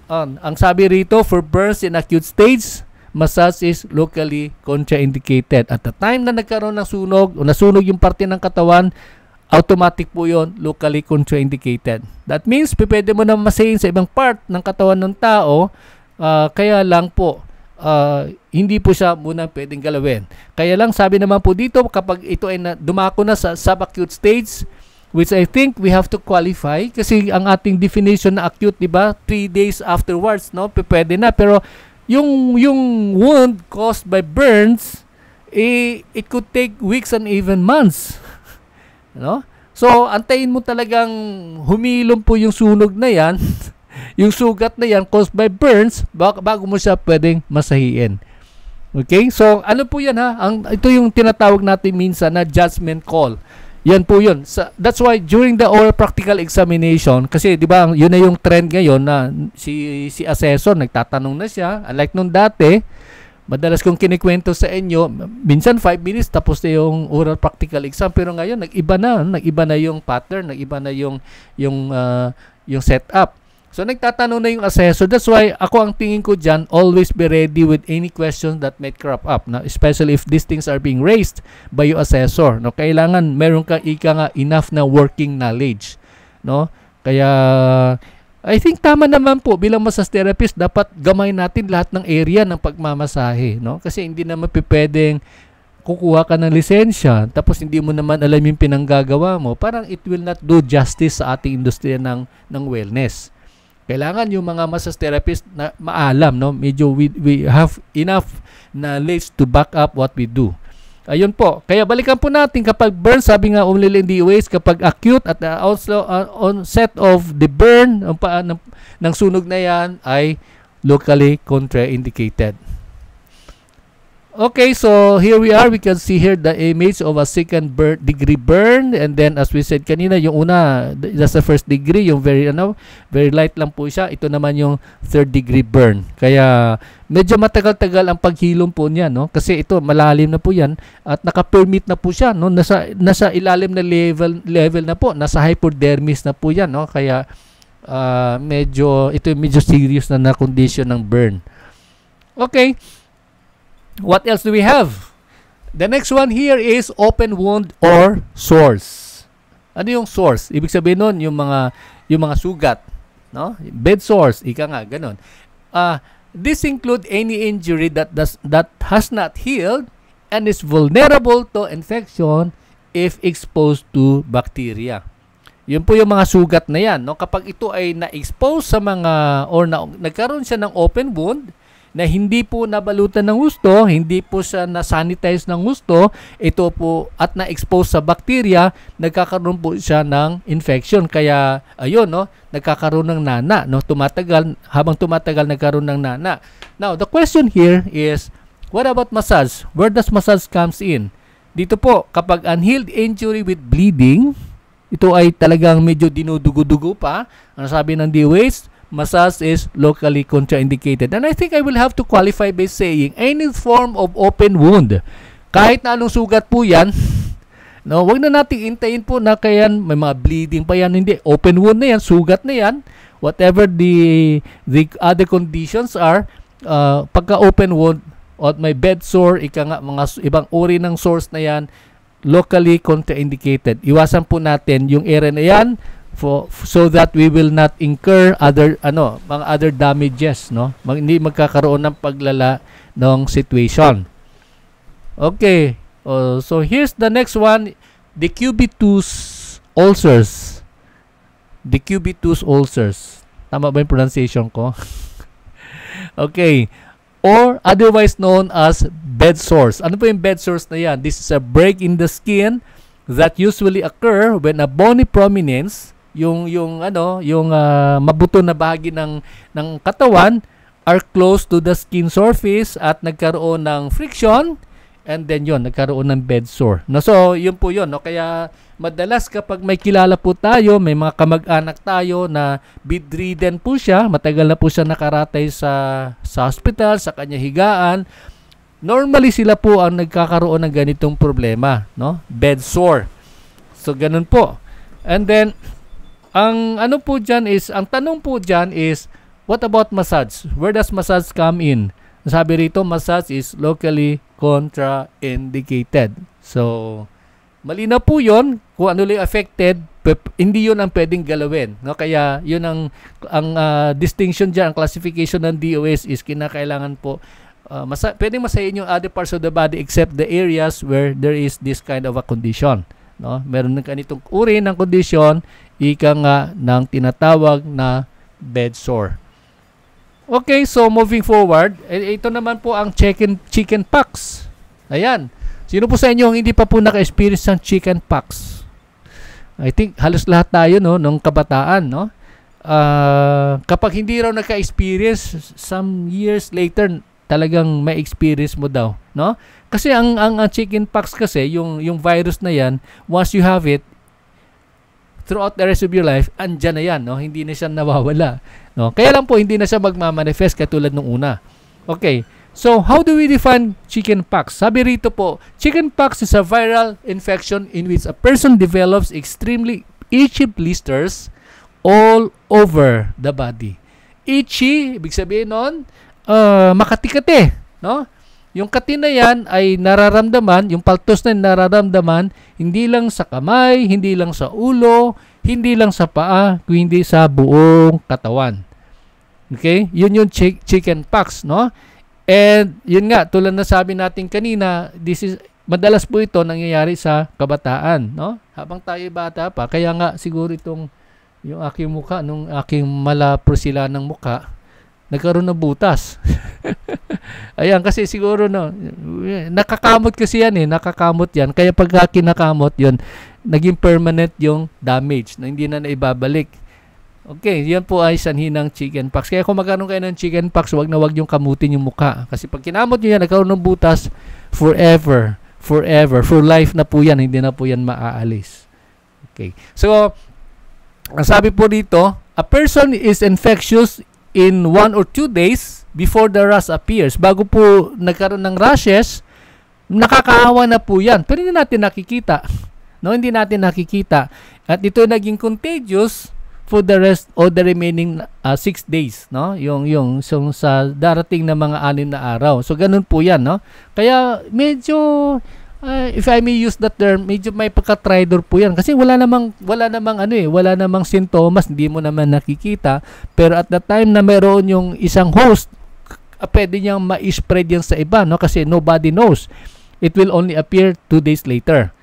ang sabi rito, for burns in acute stage, massage is locally contraindicated. At the time na nagkaroon ng sunog o nasunog yung parte ng katawan, automatic po yun, locally contraindicated. That means, pwede mo na masahin sa ibang part ng katawan ng tao, kaya lang po, hindi po siya muna pwedeng galawin. Kaya lang sabi naman po dito, kapag ito ay dumako na sa subacute stage, which I think we have to qualify kasi ang ating definition na acute, di ba, 3 days afterwards, no, pwede na. Pero yung wound caused by burns, it could take weeks and even months, no? So antayin mo talagang humilom po yung sunog na yan yung sugat na yan caused by burns bago mo siya pwedeng masahiin. Okay? So, ano po yan ha? Ito yung tinatawag natin minsan na judgment call. Yan po yun. That's why during the oral practical examination, kasi di ba yun na yung trend ngayon na si assessor, nagtatanong na siya. Unlike nung dati, madalas kong kinikwento sa inyo, minsan 5 minutes tapos na yung oral practical exam. Pero ngayon, nag-iba na yung pattern, nag-iba na yung setup. So, nagtatanong na yung assessor. That's why, ako ang tingin ko dyan, always be ready with any questions that might crop up. No? Especially if these things are being raised by your assessor. No? Kailangan meron ka enough na working knowledge. No? Kaya, I think tama naman po, bilang massage therapist, dapat gamay natin lahat ng area ng pagmamasahe. No? Kasi hindi naman pwedeng kukuha ka ng lisensya, tapos hindi mo naman alam yung pinanggagawa mo. Parang it will not do justice sa ating industriya ng wellness. Kailangan yung mga massage therapist na maalam, no? Medyo we have enough knowledge to back up what we do. Ayun po. Kaya balikan po natin kapag burn, sabi nga umlili in the ways, kapag acute at also onset of the burn ng sunog na yan ay locally contraindicated. Okay, so here we are. We can see here the image of a second degree burn, and then as we said kanina, yung una, that's the first degree, yung very light lang po siya. Ito naman yung third degree burn. Kaya medyo matagal-tagal ang paghilom po niya, no? Kasi ito malalim na po 'yan at naka-permit na po siya, no? Nasa ilalim na level na po, nasa hypodermis na po 'yan, no? Kaya medyo serious na condition ng burn. Okay. What else do we have? The next one here is open wound or sores. Ano yung sores? Ibig sabihin nun, yung mga sugat, no? Bed sores, ika nga, ganun. This include any injury that has not healed and is vulnerable to infection if exposed to bacteria. Yun po yung mga sugat na yan, no? Kapag ito ay na-expose sa nagkaroon siya ng open wound, na hindi po nabalutan ng gusto, hindi po siya na-sanitize ng gusto, ito po at na-expose sa bacteria, nagkakaroon po siya ng infection. Kaya, ayun, no, nagkakaroon ng nana, no, habang tumatagal nagkaroon ng nana. Now, the question here is, what about massage? Where does massage comes in? Dito po, kapag unhealed injury with bleeding, ito ay talagang medyo dinudugo-dugo pa, ang sabi ng DOH, massage is locally contraindicated. And I think I will have to qualify by saying any form of open wound, kahit na anong sugat po yan, no, wag na nating intayin po na kaya may mga bleeding pa yan. Hindi, open wound na yan, sugat na yan, whatever the other conditions are, pagka open wound at may bed sore, mga ibang uri ng sores na yan, locally contraindicated. Iwasan po natin yung area na yan, so that we will not incur mga other damages, no? Hindi magkakaroon ng paglala ng situation. Okay. So here's the next one, the cubitus ulcers. The cubitus ulcers. Tama ba yung pronunciation ko? Okay. Or otherwise known as bed sores. Ano po yung bed sores na yan? This is a break in the skin that usually occur when a bony prominence, yung mabuto na bahagi ng katawan are close to the skin surface at nagkaroon ng friction, and then nagkaroon ng bed sore. No, so yun po yun, no? Kaya madalas kapag may kilala po tayo, may mga kamag-anak tayo na bedridden po siya, matagal na po siya nakaratay sa hospital, sa kanya higaan, normally sila po ang nagkakaroon ng ganitong problema, no? Bed sore. So ganun po. And then ang tanong po dyan is, what about massage? Where does massage come in? Sabi rito, massage is locally contraindicated. So, malinaw po yun kung ano lang affected, hindi yun ang pwedeng galawin. No? Kaya yun ang distinction dyan, ang classification ng DOS is kinakailangan po, pwedeng masahin yung other parts of the body except the areas where there is this kind of a condition. No? Meron ng ganitong uri ng condition, ika nga ng tinatawag na bed sore. Okay, so moving forward, ito naman po ang chicken pox. Ayan. Sino po sa inyo ang hindi pa po naka-experience ng chicken pox? I think halos lahat tayo, no, nung kabataan, no? Kapag hindi raw naka-experience, some years later, talagang may experience mo daw, no? Kasi ang chickenpox kasi, yung virus na yan, once you have it, throughout the rest of your life, andyan na yan, no? Hindi na siya nawawala, no? Kaya lang po, hindi na siya magmamanifest katulad nung una. Okay, so how do we define chickenpox? Sabi rito po, chickenpox is a viral infection in which a person develops extremely itchy blisters all over the body. Itchy, ibig sabihin nun, makati-kati, no? Yung kati na yan ay nararamdaman, yung paltos na nararamdaman, hindi lang sa kamay, hindi lang sa ulo, hindi lang sa paa, kundi sa buong katawan. Okay? Yun yung chickenpox, no? And yun nga, tulad na sabi natin kanina, madalas po ito nangyayari sa kabataan, no? Habang tayo bata pa, kaya nga siguro yung aking muka, nung aking malaprsila ng muka, nagkaroon ng butas. Ayan, kasi siguro nakakamot kasi yan nakakamot yan. Kaya pagka kinakamot yun, naging permanent yung damage na hindi na naibabalik. Okay, yan po ay sanhi ng chickenpox. Kaya kung magkaroon kayo ng chickenpox, wag yung kamutin yung muka. Kasi pag kinamot nyo yan, nagkaroon ng butas, forever, for life na po yan, hindi na po yan maaalis. Okay, so, ang sabi po dito, a person is infectious in 1 or 2 days before the rash appears. Bago po nagkaroon ng rashes, nakakaawa na po yan. Pero hindi natin nakikita. No, hindi natin nakikita. At ito naging contagious for the rest or the remaining 6 days, no? So, sa darating na mga 6 na araw. So ganun po 'yan, no? Kaya medyo if I may use that term, medyo may pagka-traitor po 'yan kasi wala namang sintomas, hindi mo naman nakikita, pero at the time na meron yung isang host, pwede niyang ma-spread yan sa iba, no? Kasi nobody knows. It will only appear 2 days later.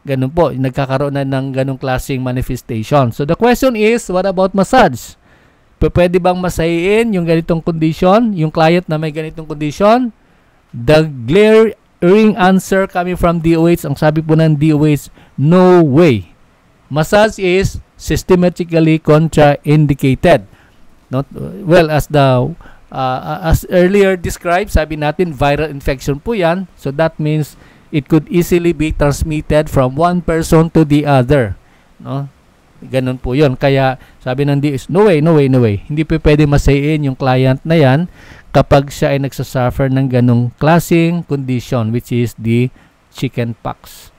Ganun po, nagkakaroon na ng ganung klaseng manifestation. So the question is, what about massage? Pwede bang masahiin yung ganitong condition, yung client na may ganitong condition? The glaring answer coming from DOH, ang sabi po ng DOH, no way. Massage is systematically contraindicated. Not well, as earlier described, sabi natin viral infection po yan. So that means it could easily be transmitted from one person to the other, no? Ganun po 'yon. Kaya sabi ng DOH, no way. Hindi po pwede masayin yung client na yan kapag siya ay nagsasuffer ng ganung klaseng condition, which is the chickenpox.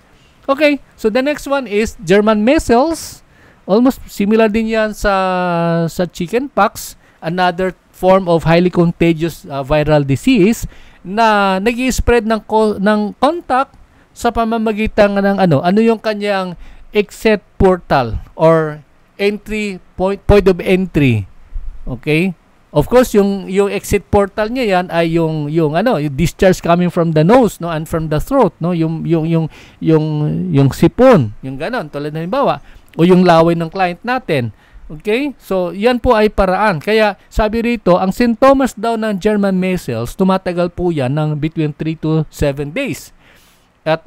Okay, so the next one is German measles. Almost similar din yan sa chickenpox, another form of highly contagious viral disease na nag-i-spread ng contact sa pamamagitan ng ano yung kanyang exit portal or point of entry. Okay? Of course, yung exit portal niya yan ay yung discharge coming from the nose, no, and from the throat, no, yung sipon, yung ganon, tulad ng halimbawa, o yung laway ng client natin. Okay? So, yan po ay paraan. Kaya, sabi rito, ang sintomas daw ng German measles, tumatagal po yan ng between 3 to 7 days. At,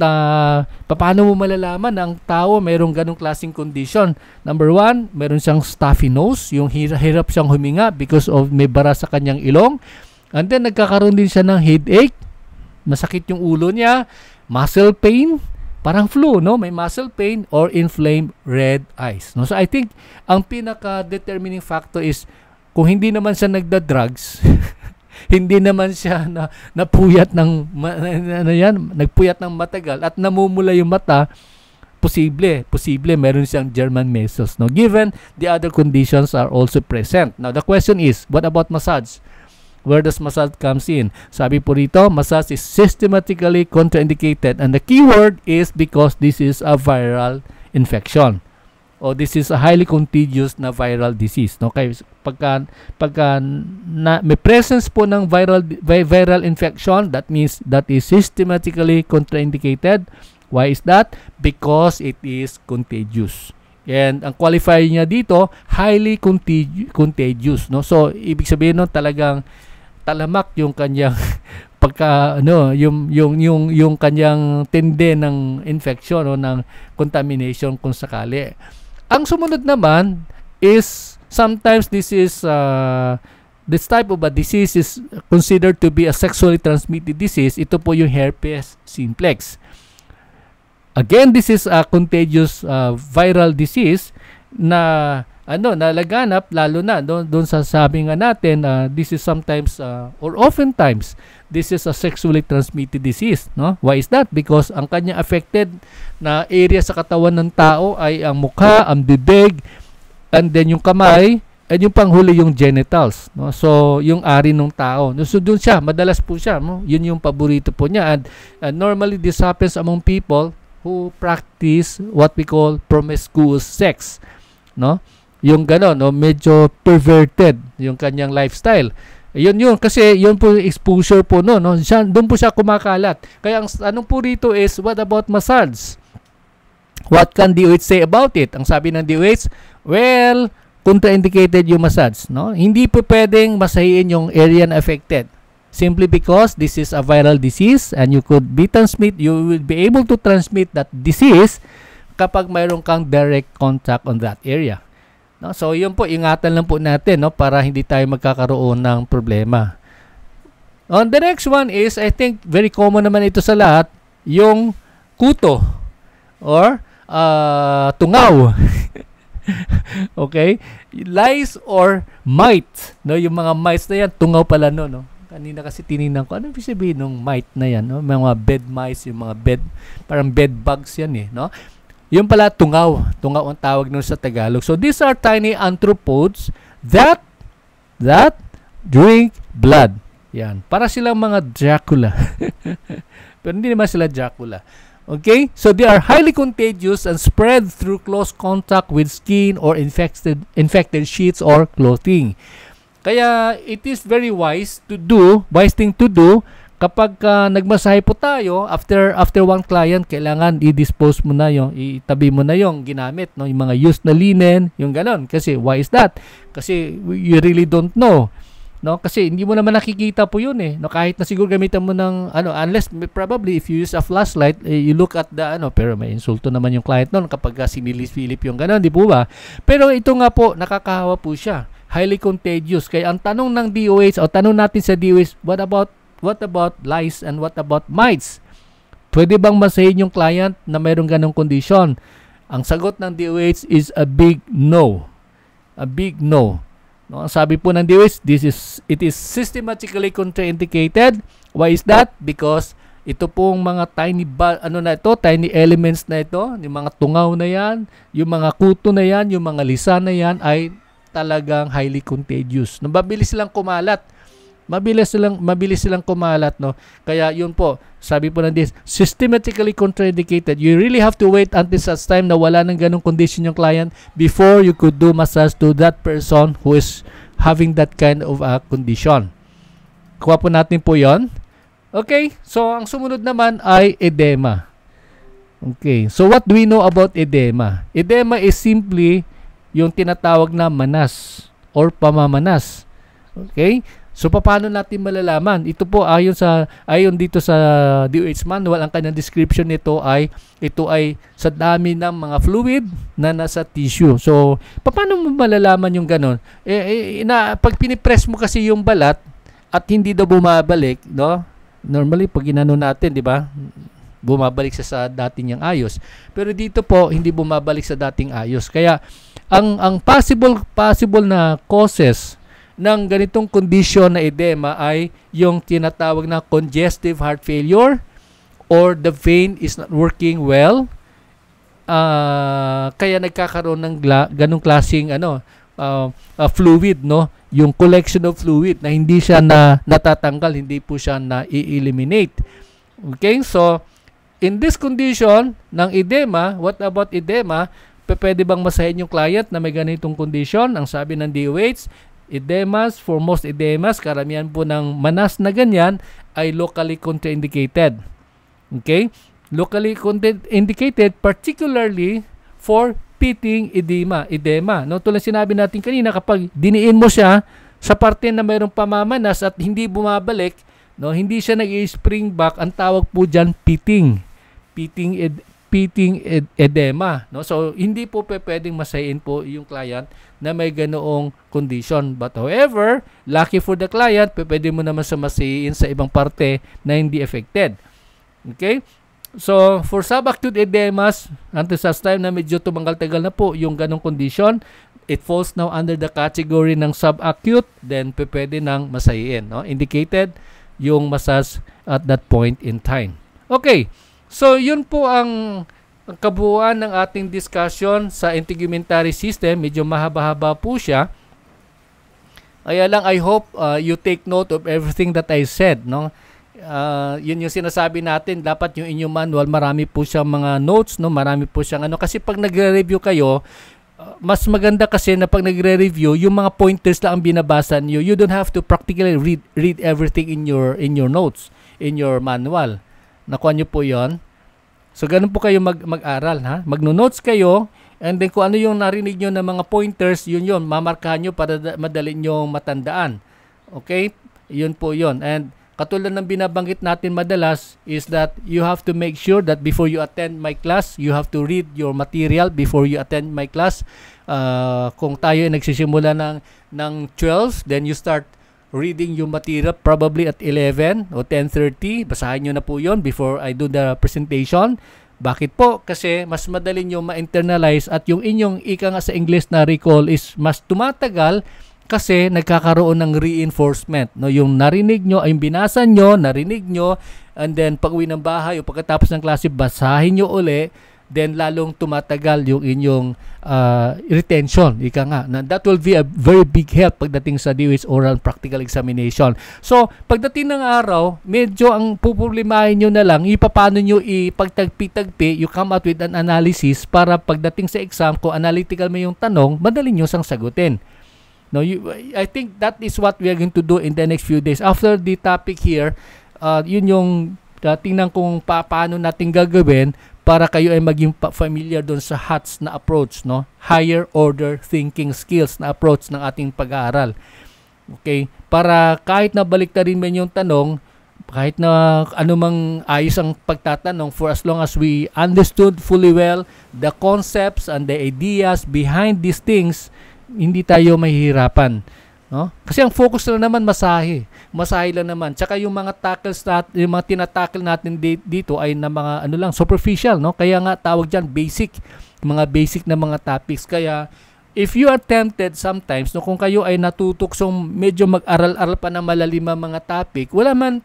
paano mo malalaman na ang tao mayroong ganong klaseng condition? Number 1, meron siyang stuffy nose, yung hirap siyang huminga because of may bara sa kanyang ilong. And then, nagkakaroon din siya ng headache, masakit yung ulo niya, muscle pain, parang flu, no? May muscle pain or inflamed red eyes, no? So I think ang pinaka-determining factor is kung hindi naman siya nagda-drugs, hindi naman siya napuyat nagpuyat ng matagal at namumula yung mata, posible meron siyang German measles, no? Given the other conditions are also present. Now the question is, what about massage? Where does massage comes in? Sabi po rito, massage is systematically contraindicated, and the key word is because this is a viral infection or this is a highly contagious na viral disease. Okay, pagka may presence po ng viral infection, that means that is systematically contraindicated. Why is that? Because it is contagious. And ang qualifier niya dito, highly contagious, no? So ibig sabihin no, talagang talamak yung kanyang yung kanyang tindi ng infection o ng contamination kung sakali. Ang sumunod naman is sometimes this is this type of a disease is considered to be a sexually transmitted disease. Ito po yung herpes simplex. Again, this is a contagious viral disease na nalaganap lalo na doon sa sabi nga natin, this is sometimes or oftentimes this is a sexually transmitted disease, no? Why is that? Because ang kanya affected na area sa katawan ng tao ay ang mukha, ang bibig, and then yung kamay, and yung panghuli yung genitals, no? So yung ari ng tao, so doon siya, madalas po siya, no? Yun yung paborito po niya, and normally this happens among people who practice what we call promiscuous sex, no? Yung gano'n, no? Medyo perverted yung kanyang lifestyle. Yun kasi yun po exposure po no? Doon po siya kumakalat. Kaya ang anong po rito is, what about massage? What can DOH say about it? Ang sabi ng DOH, well, contraindicated yung massage, no? Hindi po pwedeng masahiin yung area na affected. Simply because this is a viral disease and you will be able to transmit that disease kapag mayroon kang direct contact on that area. No? So yun po, ingatan lang po natin, no, para hindi tayo magkakaroon ng problema. On the next one is, I think very common naman ito sa lahat, yung kuto or tungaw. Okay? Lice or mite, no? Yung mga mites na yan, tungaw pala no? Kanina kasi tinignan ko, ano ibig sabihin ng mite na yan, no? Mga bed mice, yung mga parang bed bugs yan no? Yung pala tungaw ang tawag nun sa Tagalog. So these are tiny arthropods that drink blood. Yan, para silang mga Dracula. Pero hindi naman sila Dracula. Okay? So they are highly contagious and spread through close contact with skin or infected sheets or clothing. Kaya it is very wise thing to do kapag nagmasahe po tayo after one client, kailangan i-dispose mo na itabi mo na yung ginamit, no, yung mga used na linen, yung ganon. Kasi why is that? Kasi you really don't know, no? Kasi hindi mo naman nakikita po yun no, kahit na siguro gamitan mo ng unless probably if you use a flashlight, you look at the pero may insulto naman yung client noon kapag sinilis-silip yung ganon, di po ba? Pero ito nga po, nakakahawa po siya, highly contagious. Kaya ang tanong ng DOH o tanong natin sa DOH, what about lice and what about mites? Pwede bang masahin yung client na mayroong ganong condition? Ang sagot ng DOH is a big no. A big no. No, ang sabi po ng DOH, it is systematically contraindicated. Why is that? Because ito pong mga tiny elements na ito, yung mga tungaw na yan, yung mga kuto na yan, yung mga lisa na yan ay talagang highly contagious. Mabilis silang kumalat. Mabilis silang kumalat, no? Kaya yun po, sabi po ng DOH, systematically contraindicated. You really have to wait until such time na wala ng ganong condition yung client before you could do massage to that person who is having that kind of a condition. Kuha po natin po yon. Okay, so ang sumunod naman ay edema. Okay, so what do we know about edema? Edema is simply yung tinatawag na manas or pamamanas. Okay? So paano natin malalaman? Ito po ayon dito sa DOH manual, ang kanyang description nito ito ay sa dami ng mga fluid na nasa tissue. So paano mo malalaman yung ganon? Pag pinipress mo kasi yung balat at hindi daw bumabalik, no? Normally pag ginano natin, di ba? Bumabalik sa dating niyang ayos. Pero dito po hindi bumabalik sa dating ayos. Kaya ang possible na causes ng ganitong condition na edema ay yung tinatawag na congestive heart failure or the vein is not working well. Kaya nagkakaroon ng ganong klaseng fluid, no? Yung collection of fluid na hindi siya natatanggal, hindi po siya na-eliminate. Okay? So, in this condition ng edema, what about edema? Pwede bang masahin yung client na may ganitong condition? Ang sabi ng DOH, edemas, for most edemas, karamihan po ng manas na ganyan ay locally contraindicated. Okay? Locally contraindicated particularly for pitting edema. No, tulad sinabi natin kanina, kapag diniin mo siya sa parte na mayroong pamamanas at hindi bumabalik, no, hindi siya nag-spring back, ang tawag po diyan pitting edema, no? So hindi po pwedeng masahin po yung client na may ganoong condition. But however, lucky for the client, pwede mo naman sumasiin sa ibang parte na hindi affected. Okay? So, for subacute edemas, until such time na medyo tumagal-tagal na po yung ganong condition, it falls now under the category ng subacute, then pwede nang masahiin. No? Indicated yung massage at that point in time. Okay, so yun po ang kabuuan ng ating discussion sa integumentary system. Medyo mahaba-haba po siya. Kaya lang, I hope you take note of everything that I said, no? Yun yung sinasabi natin, dapat yung inyong manual marami po siyang mga notes, no, marami po siyang kasi pag nagre-review kayo, mas maganda kasi na pag nagre-review yung mga pointers lang ang binabasa niyo. You don't have to practically read everything in your notes, in your manual. Nakuha niyo po 'yon. So ganun po kayo mag-aral, ha. Magno-notes kayo, and then kung ano yung narinig niyo na mga pointers, yun mamarkahan niyo para madali niyo matandaan. Okay? Yun po 'yon. And katulad ng binabanggit natin madalas is that you have to make sure that before you attend my class, you have to read your material before you attend my class. Kung tayo ay nagsisimula ng 12, then you start reading yung material probably at 11 o 10:30. Basahin nyo na po yun before I do the presentation. Bakit po? Kasi mas madali nyo ma-internalize at yung inyong ika nga sa English na recall is mas tumatagal kasi nagkakaroon ng reinforcement. No, yung narinig nyo, ay binasa nyo, narinig nyo, and then pag-uwi ng bahay o pagkatapos ng klase, basahin nyo uli, then lalong tumatagal yung inyong retention. Ika nga. That will be a very big help pagdating sa DOH oral practical examination. So, pagdating ng araw, medyo ang puproblemahin nyo na lang, paano nyo ipagtagpi-tagpi, you come out with an analysis para pagdating sa exam, kung analytical mo yung tanong, madali nyo sang sagutin. No, I think that is what we are going to do in the next few days. After the topic here, yun yung tingnan kung paano natin gagawin para kayo ay maging familiar doon sa HOTS na approach, no? Higher order thinking skills na approach ng ating pag-aaral. Okay? Para kahit na baliktarin mo yung tanong, kahit na anumang ayos ang pagtatanong, for as long as we understood fully well the concepts and the ideas behind these things, hindi tayo mahihirapan, no? Kasi ang focus lang naman masahe lang naman. Tsaka yung mga tackles natin, yung mga tinatackle natin dito ay na mga lang, superficial, no? Kaya nga tawag diyan basic, mga basic na mga topics. Kaya if you are tempted sometimes, no, kung kayo ay natutuksong medyo mag-aral-aral pa ng malalimang mga topic, walang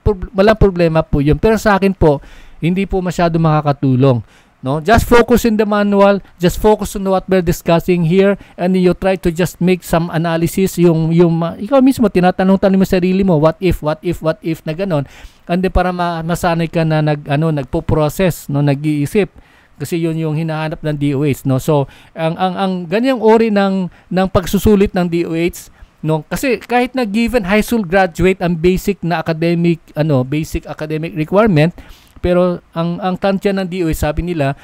problema po 'yun. Pero sa akin po, hindi po masyado makakatulong. No, just focus in the manual, just focus on what we're discussing here, and you try to just make some analysis, yung ikaw mismo tinatanong mo sarili mo, what if na ganon, and then para masanay ka na nagpo-process, no, nag-iisip, kasi yun yung hinahanap ng DOH, no. So ang ganyang ori ng pagsusulit ng DOH, no, kasi kahit na given high school graduate ang basic academic requirement, pero ang tansya ng DOH, sabi nila,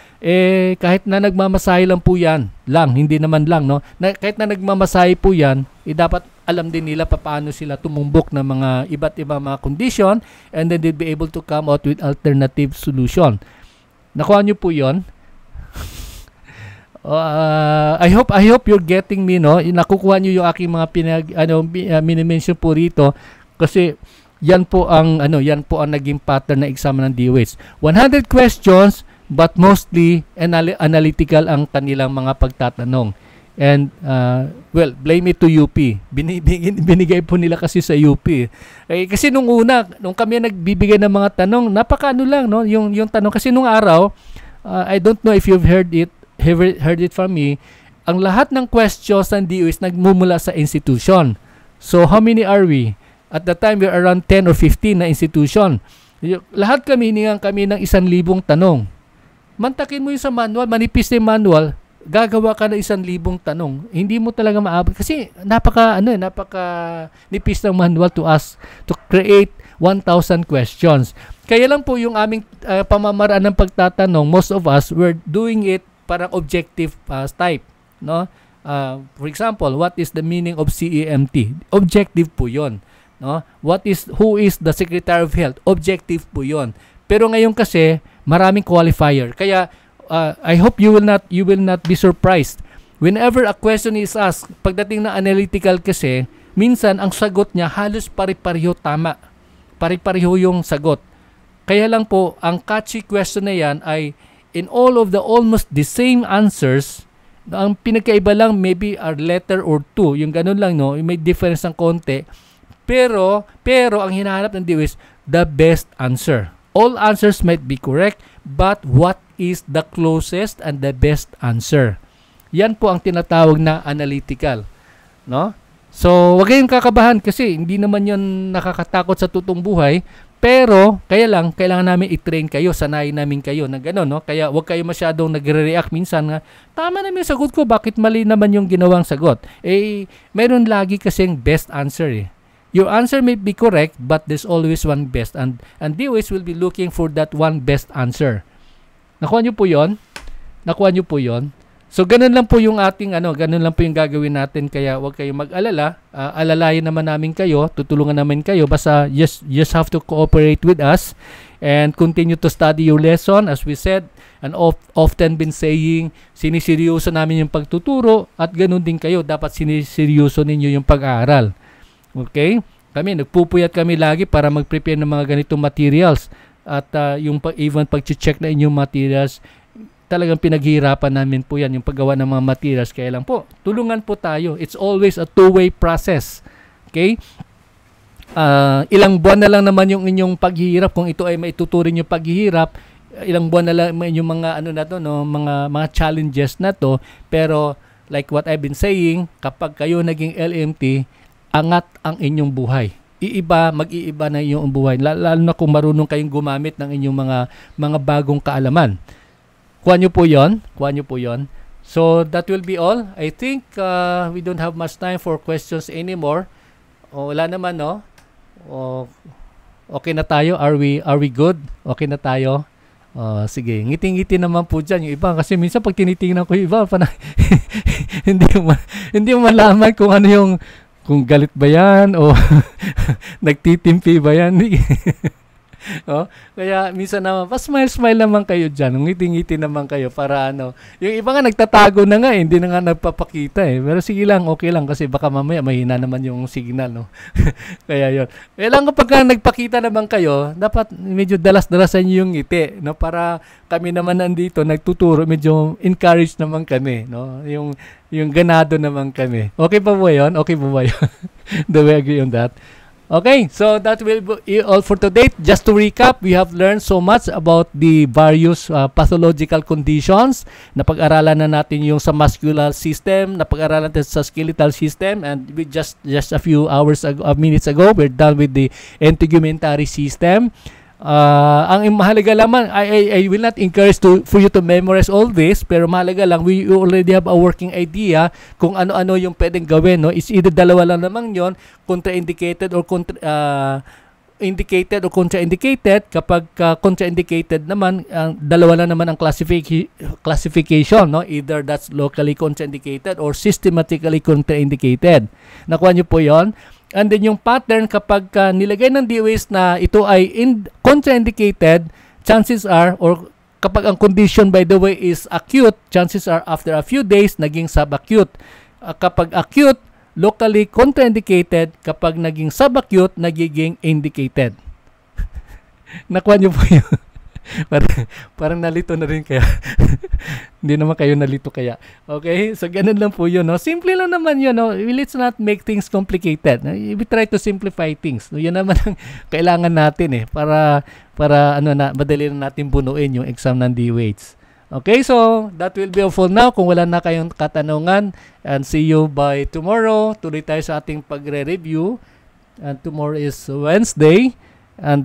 kahit na nagmamasahe lang po yan, hindi naman lang, no? Kahit na nagmamasahe po yan, dapat alam din nila paano sila tumumbok ng mga iba't ibang mga condition, and then they'll be able to come out with alternative solution. Nakuha nyo po yun? I hope you're getting me, no? Nakukuha nyo yung aking mga mini-mention po rito, kasi yan po ang naging pattern na exam ng DOH. 100 questions, but mostly analytical ang kanilang mga pagtatanong. And blame it to UP. Binigay po nila kasi sa UP. Kasi nung kami nagbibigay ng mga tanong, lang, no, yung tanong kasi nung araw, I don't know if you've heard it from me, ang lahat ng questions ng DOH nagmumula sa institution. So how many are we? At the time, we're around 10 or 15 na institution. Lahat hiningan kami ng 1,000 mantakin mo yung sa manual, manipis na yung manual, gagawa ka ng 1,000 tanong. Hindi mo talaga maabot. Kasi napaka nipis ng manual to create 1,000 questions. Kaya lang po yung aming pamamaraan ng pagtatanong, most of us, we're doing it parang objective type. No? For example, what is the meaning of CEMT? Objective po yon. No? Who is the Secretary of Health? Objective po 'yon. Pero ngayon kasi maraming qualifier. Kaya I hope you will not be surprised whenever a question is asked, pagdating na analytical kasi, minsan ang sagot niya halos pare-pareho tama. Pare-pareho yung sagot. Kaya lang po, ang catchy question na yan ay in all of the almost the same answers, ang pinagkaiba lang maybe are letter or two. Yung ganun lang, no? May difference ng konti. Pero ang hinahanap ng DOH is the best answer. All answers might be correct, but what is the closest and the best answer? Yan po ang tinatawag na analytical, no? So, wag kayong kakabahan kasi hindi naman 'yon nakakatakot sa totoong buhay, pero kaya lang kailangan namin i-train kayo, sanayin namin kayo na gano'n, no? Kaya wag kayo masyadong nagre-react minsan nga, tama naman yung sagot ko, bakit mali naman yung ginawang sagot? Eh, meron lagi kasing best answer eh. Your answer may be correct, but there's always one best, and DOH will be looking for that one best answer. Nakuha niyo po 'yon? Nakuha niyo po 'yon? So, ganun lang po yung ating, ganun lang po yung gagawin natin. Kaya huwag kayong mag-alala. Alalayan naman namin kayo. Tutulungan namin kayo. Basta just have to cooperate with us and continue to study your lesson. As we said, and often been saying, siniseryoso namin yung pagtuturo at ganun din kayo. Dapat siniseryoso ninyo yung pag-aaral. Okay? Nagpupuyat kami lagi para mag-prepare ng mga ganitong materials. At yung even pag-check na inyong materials, talagang pinaghihirapan namin po yan, yung paggawa ng mga materials. Kaya lang po, tulungan po tayo. It's always a two-way process. Okay? Ilang buwan na lang naman yung inyong paghihirap. Kung ito ay maituturing yung paghihirap, ilang buwan na lang yung mga mga challenges na to. Pero like what I've been saying, kapag kayo naging LMT, angat ang inyong buhay. Mag-iiba na yung buhay. Lalo na kung marunong kayong gumamit ng inyong mga bagong kaalaman. Kuha nyo po yun. So, that will be all. I think we don't have much time for questions anymore. Wala naman, no? Okay na tayo? Are we good? Okay na tayo? Sige, ngiti-ngiti naman po dyan yung iba. Kasi minsan pag tinitingnan ko yung iba, hindi mo malaman kung ano yung, kung galit ba yan o nagtitimpi ba yan. Kaya minsan naman, smile naman kayo dyan, ngiti-ngiti naman kayo para yung iba nga nagtatago na nga hindi na nga nagpapakita pero sige lang, okay lang kasi baka mamaya mahina naman yung signal, no? Kaya yun, lang kapag nagpakita naman kayo, dapat medyo dalas-dalasan yung ngiti, no? Para kami naman nandito nagtuturo, medyo encourage naman kami, no? Yung ganado naman kami. Okay pa po yun? Do we agree on that? Okay, so that will be all for today. Just to recap, we have learned so much about the various pathological conditions. Napag-aralan na natin yung sa muscular system, napag-aralan natin sa skeletal system, and we just a few minutes ago, we're done with the integumentary system. Ang mahalaga lamang, I will not encourage for you to memorize all this, pero mahalaga lang, we already have a working idea kung ano-ano yung pwedeng gawin, no? It's either dalawa lang naman yon, contraindicated or indicated or contraindicated. Kapag contraindicated naman, dalawa lang naman ang classification, no? Either that's locally contraindicated or systematically contraindicated. Nakuha niyo po yon. And then yung pattern, kapag nilagay ng DOH na ito ay contraindicated, chances are, or kapag ang condition by the way is acute, chances are after a few days naging subacute. Kapag acute, locally contraindicated. Kapag naging subacute, nagiging indicated. Nakuha niyo po yun. Parang nalito na rin kaya. Hindi naman kayo nalito kaya. Okay? So, ganun lang po yun. No? Simple lang naman yun. No? Let's not make things complicated. We try to simplify things. No? Yan naman ang kailangan natin para madali na natin bunuin yung exam ng DOH. Okay? So, that will be all for now. Kung wala na kayong katanungan, and see you by tomorrow. Tuloy tayo sa ating pagre-review. And tomorrow is Wednesday. And,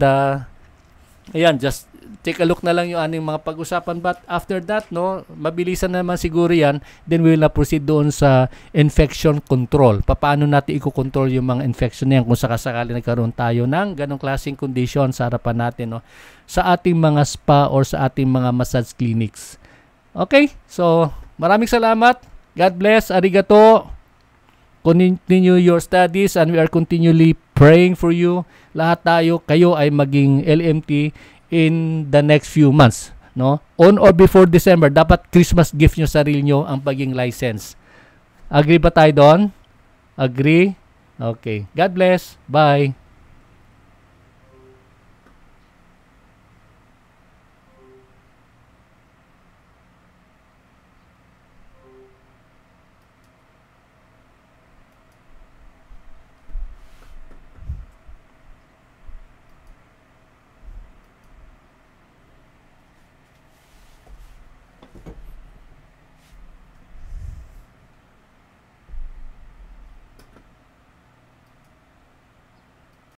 ayan, just take a look na lang yung aning mga pag-usapan, but after that, no, mabilisan naman siguro yan, then we will na proceed doon sa infection control. Paano natin i-control yung mga infection na yan kung sakasakali nagkaroon tayo ng ganong klaseng condition sa harapan natin, no, sa ating mga spa or sa ating mga massage clinics. Okay, so maraming salamat. God bless. Arigato. Continue your studies and we are continually praying for you. Lahat kayo ay maging LMT in the next few months, no? On or before December, dapat Christmas gift nyo sarili nyo ang pagiging license. Agree ba tayo doon? Agree? Okay. God bless. Bye.